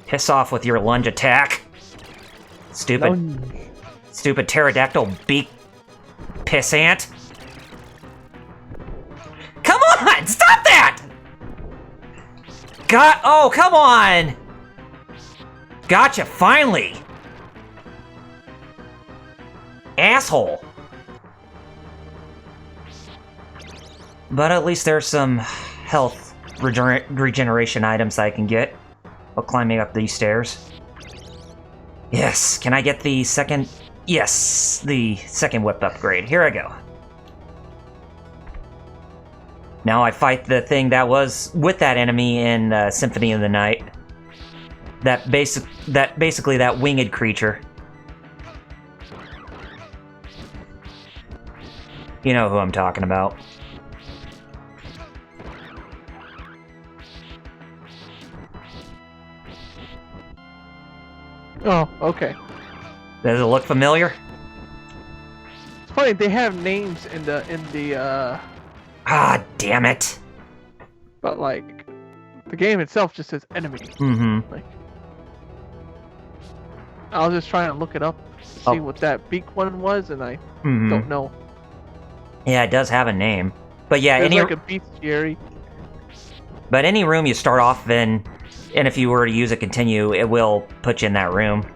Piss off with your lunge attack. Stupid pterodactyl beak pissant. Come on! Stop that! Oh, come on! Gotcha, finally! Asshole. But at least there's some health regeneration items I can get while climbing up these stairs. Yes, can I get the second... Yes, the second whip upgrade. Here I go. Now I fight the thing that was with that enemy in Symphony of the Night. Basically that winged creature. You know who I'm talking about. Oh, okay. Does it look familiar? It's funny, they have names in the Ah, damn it. But like the game itself just says enemy. Mm-hmm. Like I was just trying to look it up, see what that beak one was, and I don't know. Yeah, it does have a name. But yeah, it's like a bestiary. But any room you start off in, and if you were to use a continue, it will put you in that room.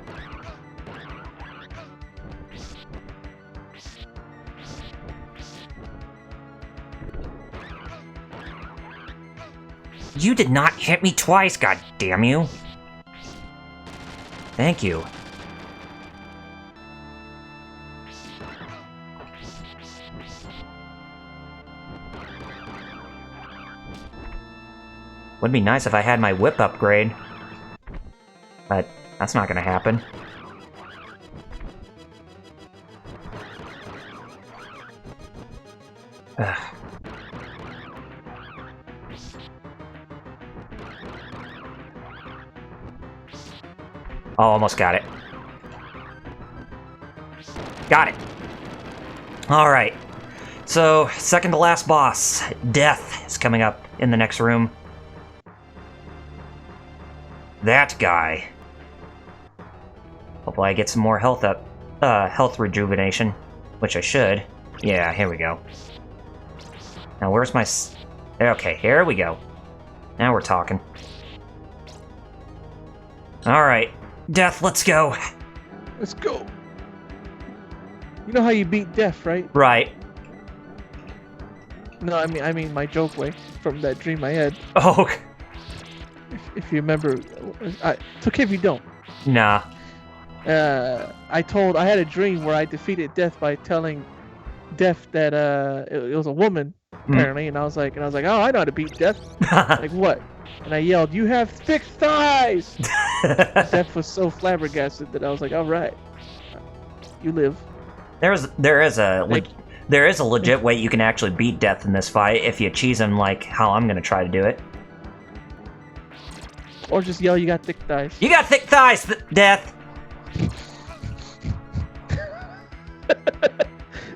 You did not hit me twice, god damn you. Thank you. Would be nice if I had my whip upgrade. But that's not gonna happen. Ugh. Oh, almost got it. Got it. Alright. So, second to last boss, Death, is coming up in the next room. That guy. Hopefully I get some more health health rejuvenation. Which I should. Yeah, here we go. Now where's my... Okay, here we go. Now we're talking. Alright. Death, let's go. Let's go. You know how you beat Death, right? Right. No, I mean my joke way from that dream I had. Oh. If you remember, it's okay if you don't. Nah. I had a dream where I defeated Death by telling Death that it was a woman apparently, and I was like, oh, I know how to beat Death. Like what? And I yelled, "You have thick thighs!" Death was so flabbergasted that I was like, "All right, you live." There is a legit way you can actually beat Death in this fight if you cheese him like how I'm gonna try to do it. Or just yell, "You got thick thighs." You got thick thighs, Death.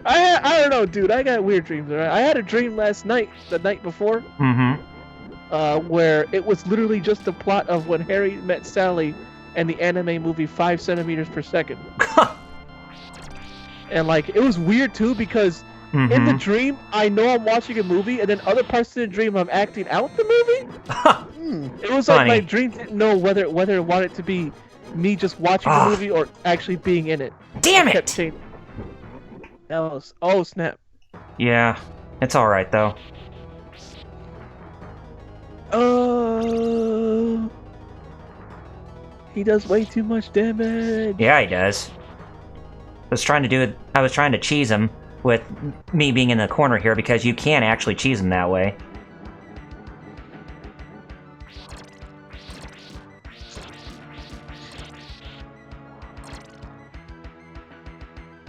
I don't know, dude. I got weird dreams. Right? I had a dream last night, the night before. Where it was literally just the plot of when Harry met Sally and the anime movie 5 centimeters per second. And like it was weird too because in the dream I know I'm watching a movie and then other parts of the dream I'm acting out the movie. It was like my dream didn't know whether it wanted to be me just watching the movie or actually being in it. Damn it! That was snap. Yeah, it's all right though. Oh, he does way too much damage. Yeah, he does. I was trying to cheese him with me being in the corner here because you can actually cheese him that way.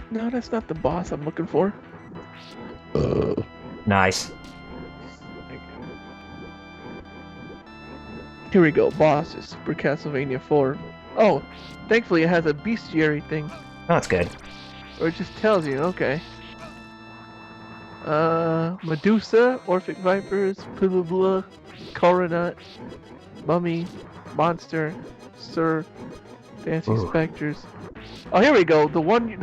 No, that's not the boss I'm looking for. Nice. Here we go, boss is Super Castlevania 4. Oh, thankfully it has a bestiary thing. Oh, that's good. Or it just tells you, okay. Medusa, Orphic Vipers, blah blah blah, Coronut, Mummy, Monster, Sir, Fancy Specters. Oh, here we go. The one,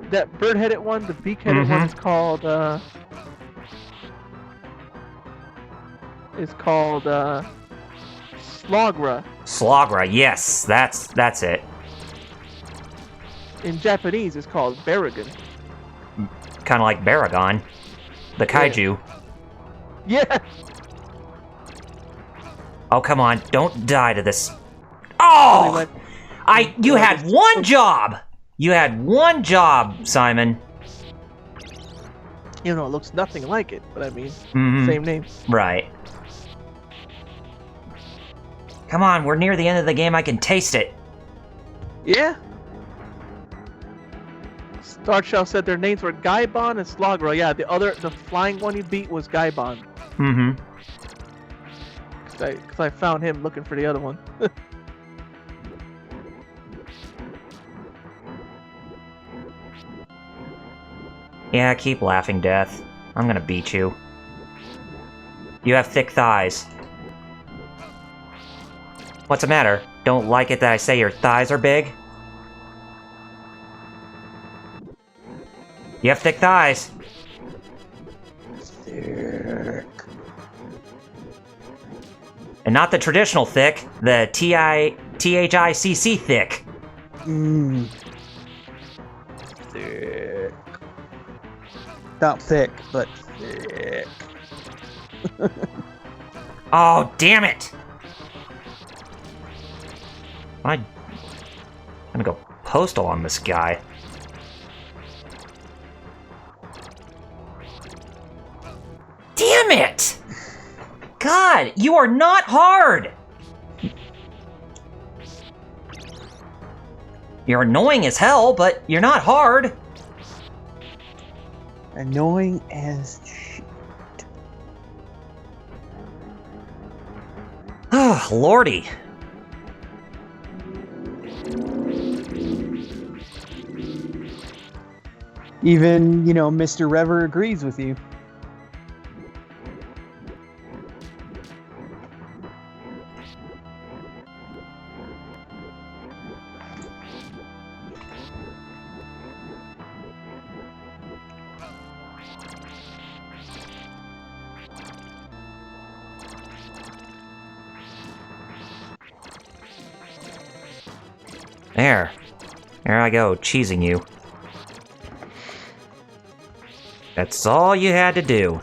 that bird-headed one, the beak-headed one is called, Slogra. Slogra, yes, that's it. In Japanese, it's called Baragon. Kind of like Baragon, the kaiju. Yeah. Oh, come on, don't die to this. Oh! You had one job! You had one job, Simon. You know, it looks nothing like it, but I mean, same name. Right. Come on, we're near the end of the game, I can taste it. Yeah. Starshell said their names were Gaibon and Slogra. Yeah, the flying one you beat was Gaibon. Because I found him looking for the other one. Yeah, keep laughing, Death. I'm gonna beat you. You have thick thighs. What's the matter? Don't like it that I say your thighs are big? You have thick thighs. Thick. And not the traditional thick, the THICC thick. Thick. Not thick, but thick. Oh, damn it! I'm gonna go postal on this guy. Damn it! God, you are not hard! You're annoying as hell, but you're not hard. Annoying as shit. Oh, lordy. Even, Mr. Rever agrees with you. There I go, cheesing you. That's all you had to do.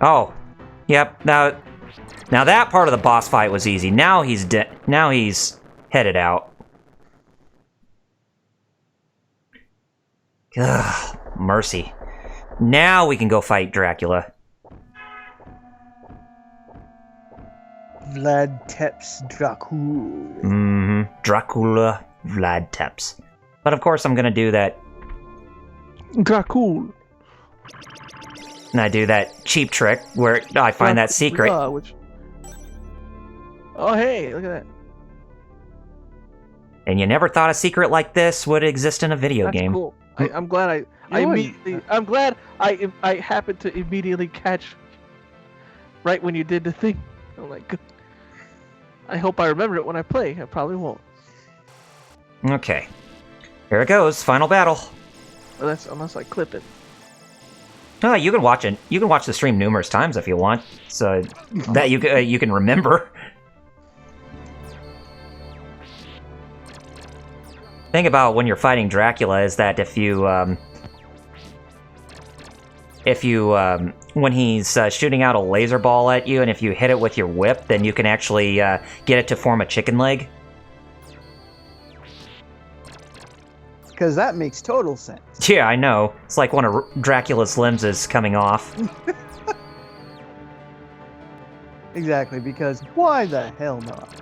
Oh, yep. Now that part of the boss fight was easy. Now he's headed out. Ugh, mercy. Now we can go fight Dracula. Vlad Tepes Dracula. Dracula Vlad Tepes. But of course I'm gonna do that. Dracula. And I do that cheap trick where I find that secret. Oh, hey, look at that. And you never thought a secret like this would exist in a video game. Cool. I'm glad I'm glad I happened to immediately catch right when you did the thing. I'm like, I hope I remember it when I play. I probably won't. Okay. Here it goes. Final battle. Well, that's unless I clip it. Oh, you can watch it. You can watch the stream numerous times if you want, so that you can remember. Thing about when you're fighting Dracula is that if you if you when he's shooting out a laser ball at you, and if you hit it with your whip, then you can actually get it to form a chicken leg. Because that makes total sense. Yeah, I know. It's like one of Dracula's limbs is coming off. Exactly, because why the hell not?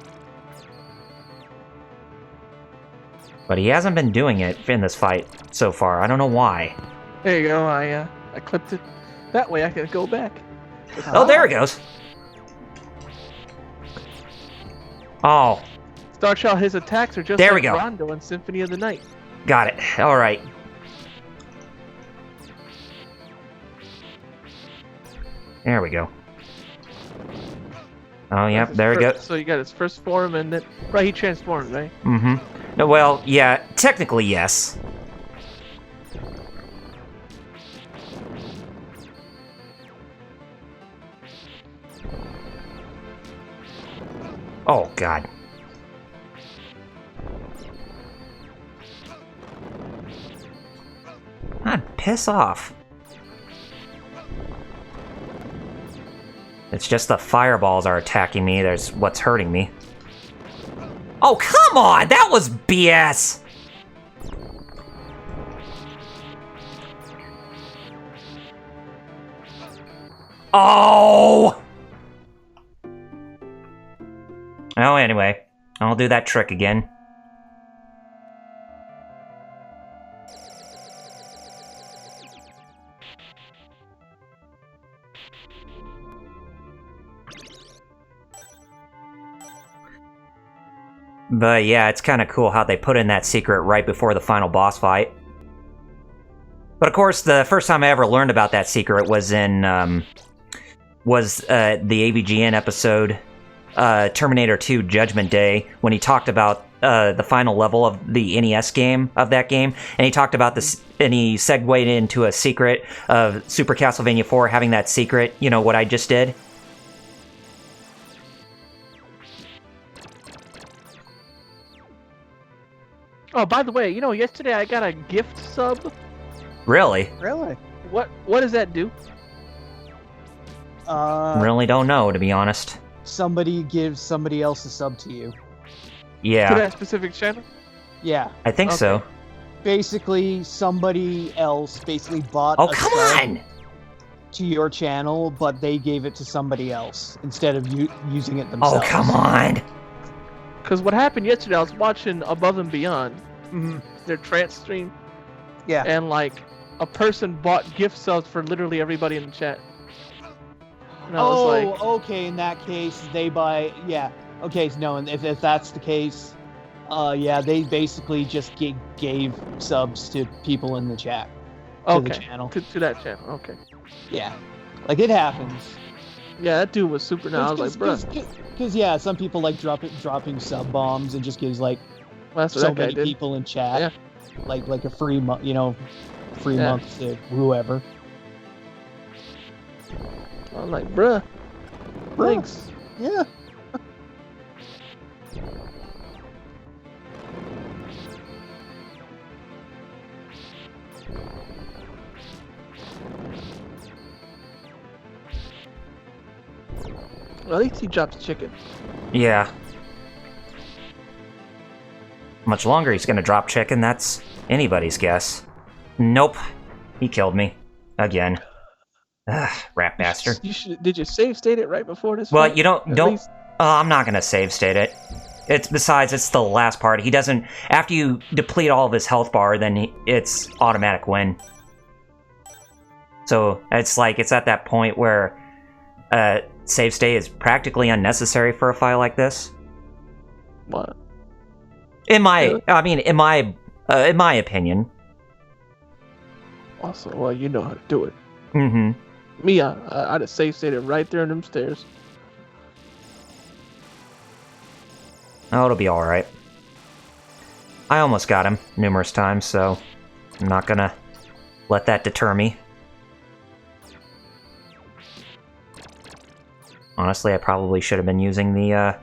But he hasn't been doing it in this fight so far. I don't know why. There you go. I clipped it. That way I can go back. Oh, there it goes. Oh. Starchild, his attacks are just there like we go. Rondo in Symphony of the Night. Got it. All right. There we go. Oh, yep, there we go. So you got his first form, and then... Right, he transformed, right? Mm-hmm. No, well, yeah, technically, yes. Oh, God. God, piss off. It's just the fireballs are attacking me. There's what's hurting me. Oh, come on! That was BS! Oh! Oh, anyway. I'll do that trick again. But yeah, it's kind of cool how they put in that secret right before the final boss fight. But of course, the first time I ever learned about that secret was in the AVGN episode Terminator 2 Judgment Day, when he talked about the final level of the NES game, of that game, and he talked about this, and he segued into a secret of Super Castlevania 4 having that secret, you know, what I just did. Oh, by the way, you know, yesterday I got a gift sub. Really? Really? What does that do? Really don't know, to be honest. Somebody gives somebody else a sub to you. Yeah. To that specific channel? Yeah. I think so. Basically, somebody else bought Oh, a come sub on! to your channel, but they gave it to somebody else instead of using it themselves. Oh, come on! Because what happened yesterday, I was watching Above and Beyond, their trance stream. Yeah. And, like, a person bought gift subs for literally everybody in the chat. And I was like, okay, in that case, they buy... Yeah. Okay, no, and if that's the case, yeah, they basically just gave subs to people in the chat. To the channel. To that channel, okay. Yeah. Like, it happens. Yeah, that dude was super nice. I was like, bro. Because, yeah, some people like dropping sub bombs and just gives, like, that's what so that guy many did. people in chat. Yeah. Like a free month, month to whoever. I'm like, bruh. Thanks. Yeah. Well, at least he drops chicken. Yeah. Much longer he's gonna drop chicken, that's anybody's guess. Nope. He killed me. Again. Ugh, rat bastard. Did you save state it right before this Well, fight? you don't... I'm not gonna save state it. Besides, it's the last part. He doesn't... After you deplete all of his health bar, then it's automatic win. So, it's like, it's at that point where save state is practically unnecessary for a fight like this. What? In my opinion. Also, well, you know how to do it. Mm-hmm. Me, I'd have safe stated right there in them stairs. Oh, it'll be alright. I almost got him numerous times, so I'm not gonna let that deter me. Honestly, I probably should have been using the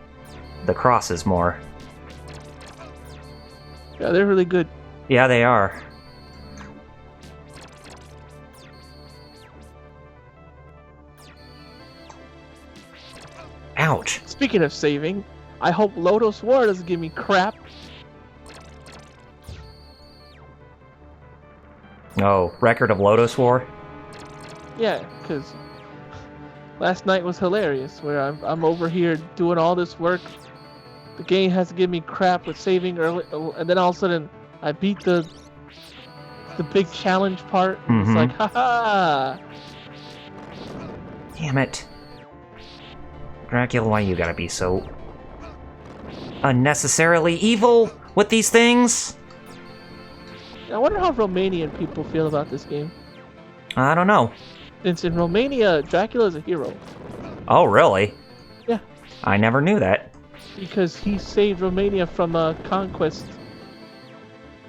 crosses more. Yeah, they're really good. Yeah, they are. Ouch. Speaking of saving, I hope Lotus War doesn't give me crap. Oh, record of Lotus War? Yeah, because last night was hilarious, where I'm over here doing all this work. The game has to give me crap with saving early, and then all of a sudden I beat the big challenge part. It's like, haha! Damn it. Dracula, why you gotta be so unnecessarily evil with these things? I wonder how Romanian people feel about this game. I don't know. Since in Romania, Dracula is a hero. Oh, really? Yeah. I never knew that. Because he saved Romania from a conquest.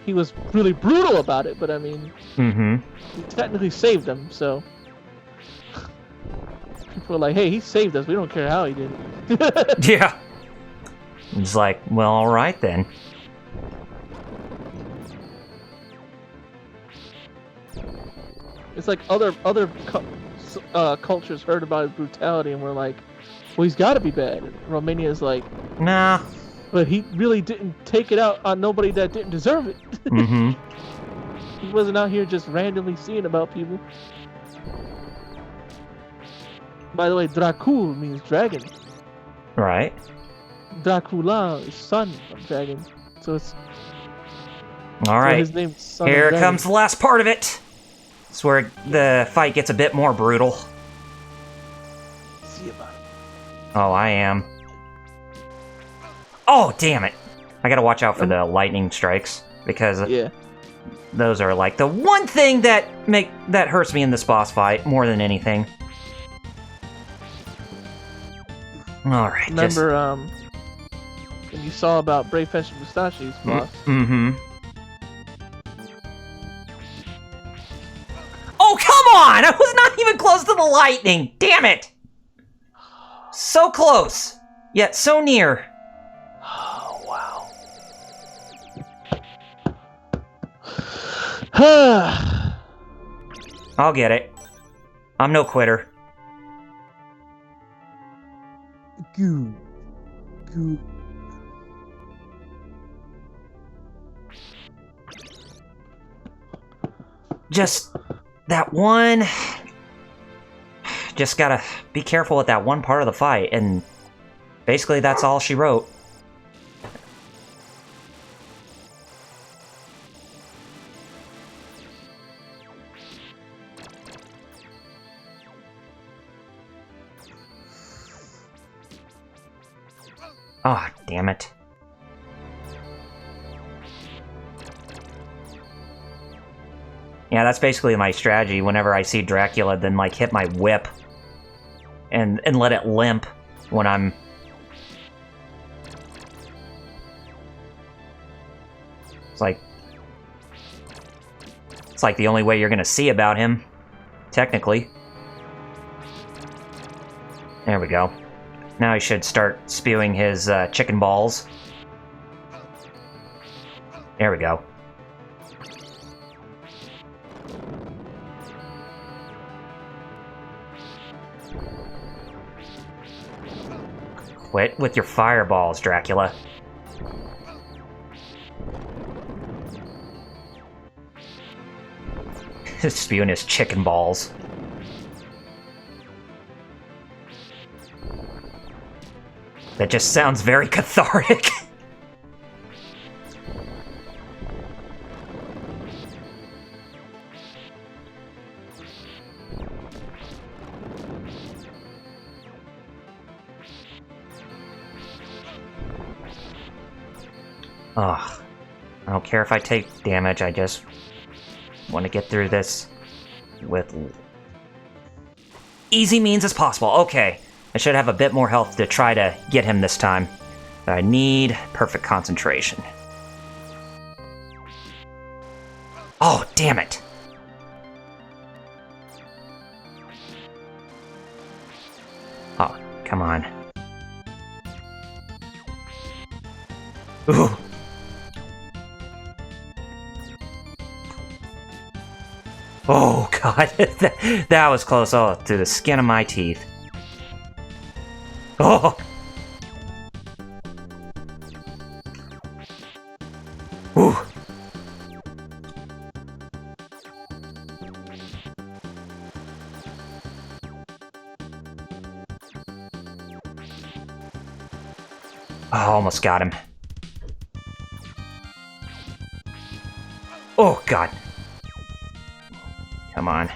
He was really brutal about it, but I mean, he technically saved them, so people are like, hey, he saved us, we don't care how he did it. Yeah. It's like, well, alright then. It's like other cultures heard about his brutality and were like, well, he's got to be bad. And Romania's like, nah. But he really didn't take it out on nobody that didn't deserve it. He wasn't out here just randomly seeing about people. By the way, Dracul means dragon. Right. Dracula is son of dragon. So it's... Alright. So his name's son Here of dragon. comes the last part of it. It's where the fight gets a bit more brutal. See about it. Oh, I am. Oh, damn it. I gotta watch out for the lightning strikes, because those are like the one thing that hurts me in this boss fight more than anything. Alright, remember, when you saw about Brave Fetch and Mustache's boss? Oh, come on! I was not even close to the lightning! Damn it! So close, yet so near. Oh, wow. I'll get it. I'm no quitter. Goo. Just that one... Just gotta be careful with that one part of the fight, and basically that's all she wrote. Ah, oh, damn it. Yeah, that's basically my strategy whenever I see Dracula, then like hit my whip and let it limp when I'm... It's like the only way you're gonna see about him, technically. There we go. Now he should start spewing his chicken balls. There we go. Quit with your fireballs, Dracula. Spewing his chicken balls. That just sounds very cathartic. Ugh. I don't care if I take damage, I just want to get through this with easy means as possible. Okay, I should have a bit more health to try to get him this time. But I need perfect concentration. Oh, damn it! Oh, come on. Ooh. Oh, God. That was close. Oh, to the skin of my teeth. Oh! Ooh. Oh, almost got him. Oh, God. Come on.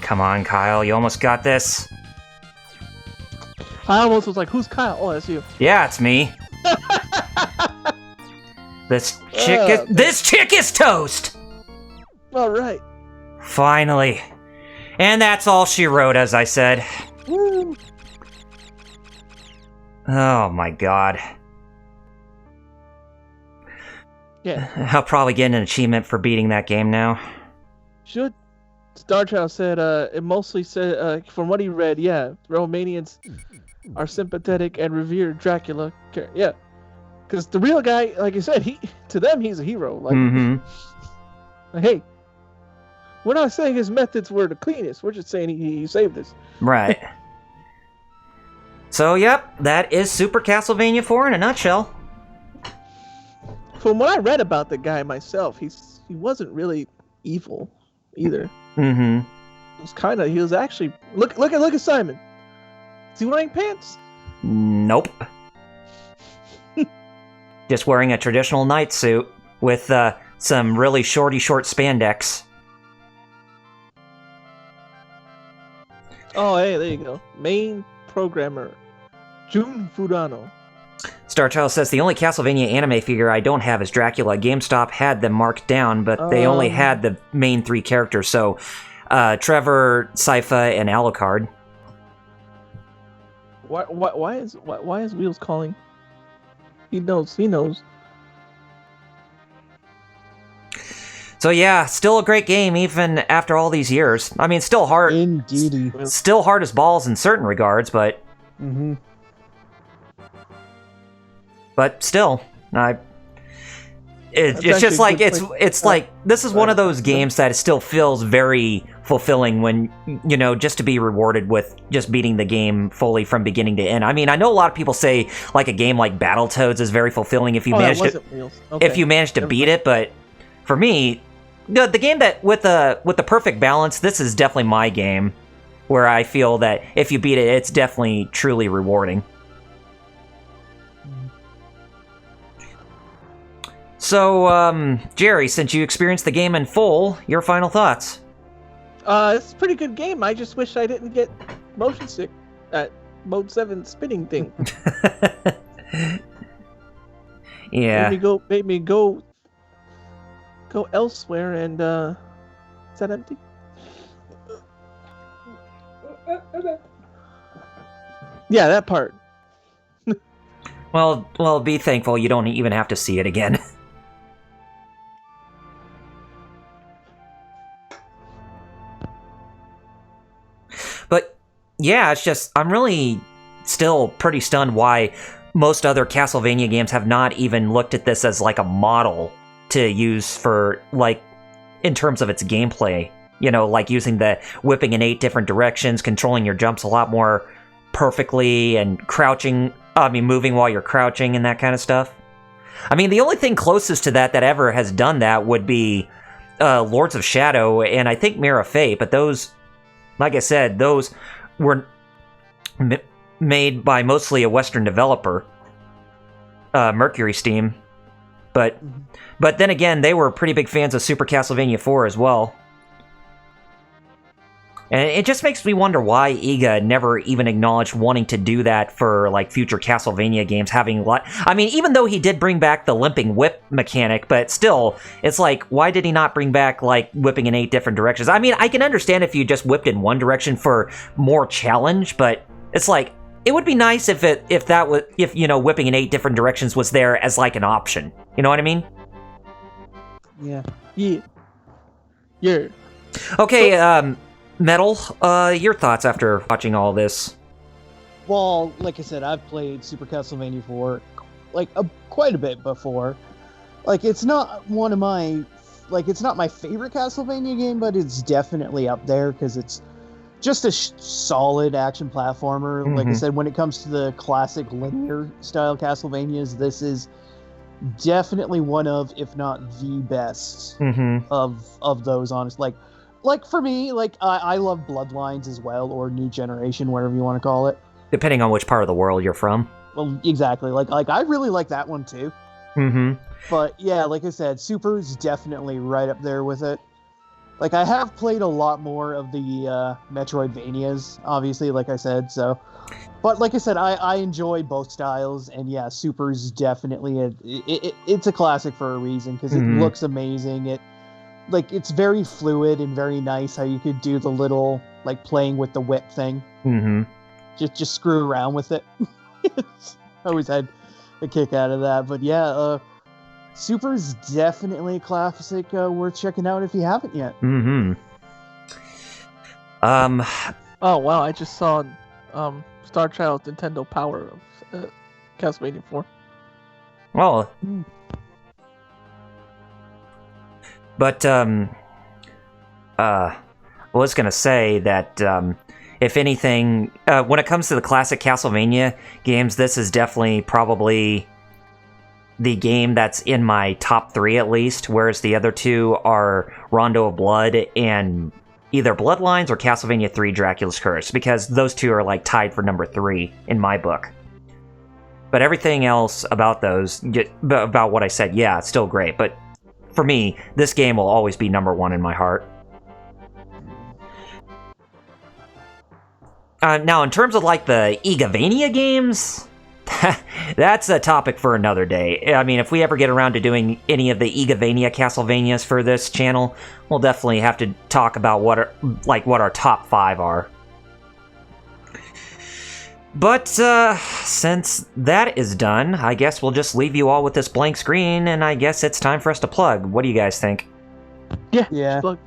Come on, Kyle. You almost got this. I almost was like, who's Kyle? Oh, that's you. Yeah, it's me. This chick is toast! All right. Finally. And that's all she wrote, as I said. Woo. Oh my god. Yeah. I'll probably get an achievement for beating that game now. Should. Star Child said, it mostly said, from what he read, yeah, Romanians are sympathetic and revere Dracula. Yeah. Because the real guy, like you said, to them, he's a hero. Like, like, hey, we're not saying his methods were the cleanest. We're just saying he saved us. Right. So, yep, that is Super Castlevania 4 in a nutshell. From what I read about the guy myself, he wasn't really evil either. Mm-hmm. He was actually look at Simon. Is he wearing pants? Nope. Just wearing a traditional knight suit with some really short spandex. Oh, hey, there you go. Main programmer, Jun Fudano. Starchild says, the only Castlevania anime figure I don't have is Dracula. GameStop had them marked down, but they only had the main 3 characters, so Trevor, Sypha, and Alucard. Why is Wheels calling? He knows. So yeah, still a great game even after all these years. I mean, still hard. Indeed. Still hard as balls in certain regards, but... Mm-hmm. But still, it's just like it's like this is one of those games that still feels very fulfilling when just to be rewarded with just beating the game fully from beginning to end. I mean, I know a lot of people say like a game like Battletoads is very fulfilling if you manage to beat it, but for me, the game that with the perfect balance, this is definitely my game where I feel that if you beat it, it's definitely truly rewarding. So, Jerry, since you experienced the game in full, your final thoughts? It's a pretty good game. I just wish I didn't get motion sick at Mode 7 spinning thing. Yeah. Made me go elsewhere and, is that empty? Yeah, that part. Well, be thankful you don't even have to see it again. But yeah, it's just I'm really still pretty stunned why most other Castlevania games have not even looked at this as like a model to use for like in terms of its gameplay. Like using the whipping in 8 different directions, controlling your jumps a lot more perfectly, and moving while you're crouching and that kind of stuff. I mean, the only thing closest to that ever has done that would be Lords of Shadow and I think Mirror of Fate, but those, like I said, those were made by mostly a Western developer, Mercury Steam. But then again, they were pretty big fans of Super Castlevania 4 as well. And it just makes me wonder why Iga never even acknowledged wanting to do that for like future Castlevania games. Even though he did bring back the limping whip mechanic, but still, it's like, why did he not bring back like whipping in 8 different directions? I mean, I can understand if you just whipped in one direction for more challenge, but it's like it would be nice if whipping in 8 different directions was there as like an option. You know what I mean? Yeah. Okay. Metal, your thoughts after watching all this? Well, like I said, I've played Super Castlevania 4 quite a bit before. Like, it's not it's not my favorite Castlevania game, but it's definitely up there because it's just a solid action platformer. Like I said, when it comes to the classic linear style Castlevanias, this is definitely one of, if not the best of those. Honestly, like for me, like I love Bloodlines as well, or New Generation, whatever you want to call it, depending on which part of the world you're from. Well, exactly. Like I really like that one too. But yeah, like I said, Super's definitely right up there with it. Like, I have played a lot more of the Metroidvanias, obviously, like I said, so... But like I said, I enjoy both styles, and yeah, Super's definitely it's a classic for a reason, because it looks amazing. It's very fluid and very nice how you could do the little, like, playing with the whip thing. Just screw around with it. I always had a kick out of that, but yeah, Super's definitely a classic worth checking out if you haven't yet. Oh wow! I just saw Star Child's Nintendo Power of Castlevania 4. Well, but I was gonna say that if anything, when it comes to the classic Castlevania games, this is definitely probably the game that's in my top 3 at least, whereas the other 2 are Rondo of Blood and either Bloodlines or Castlevania 3 Dracula's Curse, because those 2 are like tied for number 3 in my book. But everything else about those, about what I said, yeah, it's still great, but for me, this game will always be number 1 in my heart. Now, in terms of like the Igavania games, that's a topic for another day. I mean, if we ever get around to doing any of the Igavania Castlevanias for this channel, we'll definitely have to talk about what our top 5 are. But since that is done, I guess we'll just leave you all with this blank screen, and I guess it's time for us to plug. What do you guys think? Yeah. Plug.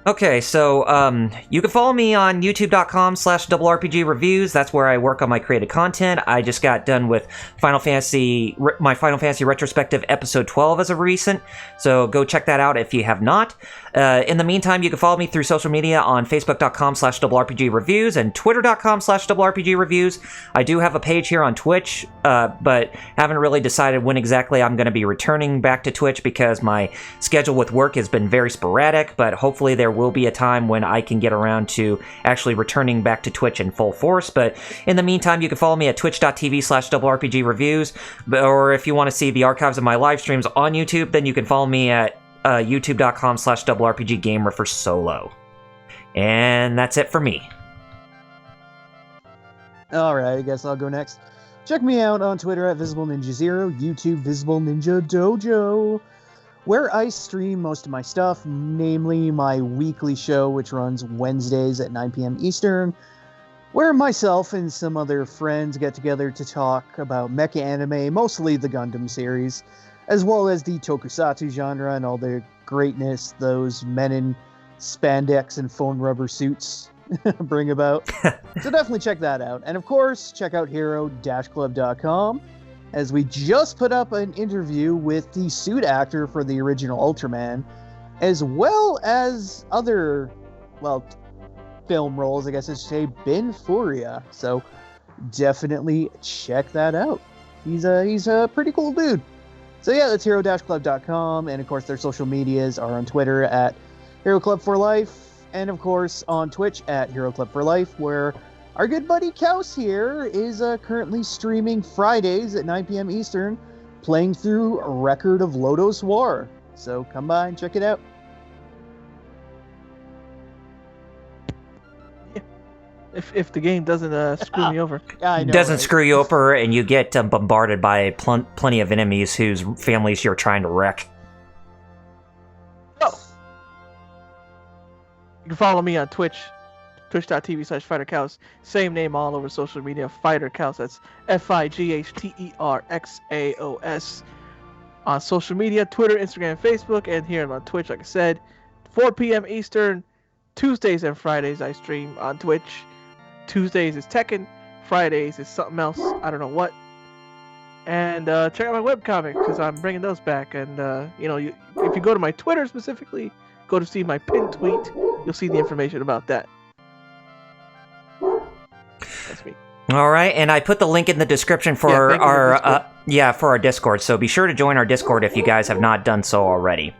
Okay, so you can follow me on youtube.com/RPGreviews. That's where I work on my created content. I just got done with my Final Fantasy retrospective episode 12 as of recent, so go check that out if you have not. In the meantime, you can follow me through social media on facebook.com/RPGreviews and twitter.com/RPGreviews. I do have a page here on Twitch, but haven't really decided when exactly I'm going to be returning back to Twitch because my schedule with work has been very sporadic, but hopefully there will be a time when I can get around to actually returning back to Twitch in full force. But in the meantime, you can follow me at twitch.tv/RPGreviews, or if you want to see the archives of my live streams on YouTube, then you can follow me at youtube.com/RPGgamer for solo. And that's it for me. Alright, I guess I'll go next. Check me out on Twitter at VisibleNinja0, YouTube Visible Ninja Dojo, where I stream most of my stuff, namely my weekly show, which runs Wednesdays at 9 p.m. Eastern, where myself and some other friends get together to talk about mecha anime, mostly the Gundam series, as well as the tokusatsu genre and all the greatness those men in spandex and foam rubber suits bring about. So definitely check that out. And of course, check out hero-club.com, as we just put up an interview with the suit actor for the original Ultraman, as well as other, well, film roles, I guess I should say, Ben Furia. So definitely check that out. He's a pretty cool dude. So yeah, that's hero-club.com, and of course their social medias are on Twitter at Hero Club for Life, and of course on Twitch at Hero Club for Life, where our good buddy Kaus here is currently streaming Fridays at 9 p.m. Eastern, playing through a record of Lodoss War. So come by and check it out. If the game doesn't screw me over. Yeah, I know, Doesn't right? screw you over and you get bombarded by plenty of enemies whose families you're trying to wreck. Oh. You can follow me on Twitch, twitch.tv/FighterCows. Same name all over social media, FighterCows. That's FIGHTERXAOS. On social media, Twitter, Instagram, Facebook, and here on Twitch, like I said, 4 p.m. Eastern, Tuesdays and Fridays I stream on Twitch. Tuesdays is Tekken, Fridays is something else, I don't know what. And check out my webcomic, because I'm bringing those back. And, if you go to my Twitter specifically, go to see my pinned tweet. You'll see the information about that. That's me. All right, and I put the link in the description for our Discord. So be sure to join our Discord if you guys have not done so already.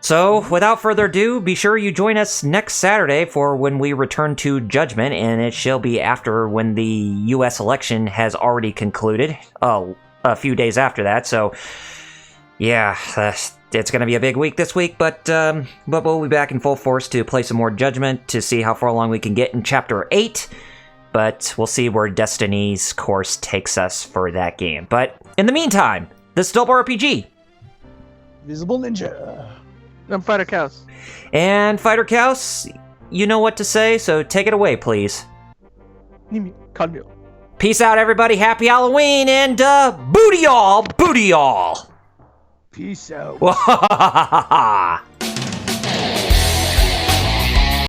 So, without further ado, be sure you join us next Saturday for when we return to Judgment, and it shall be after when the U.S. election has already concluded, a few days after that. So, yeah, it's going to be a big week this week, but we'll be back in full force to play some more Judgment to see how far along we can get in Chapter 8. But we'll see where Destiny's course takes us for that game. But in the meantime, this is Double RPG. Visible Ninja. I'm Fighter Cows. And Fighter Cows, you know what to say, so take it away, please. Peace out, everybody. Happy Halloween, and booty y'all. Peace out.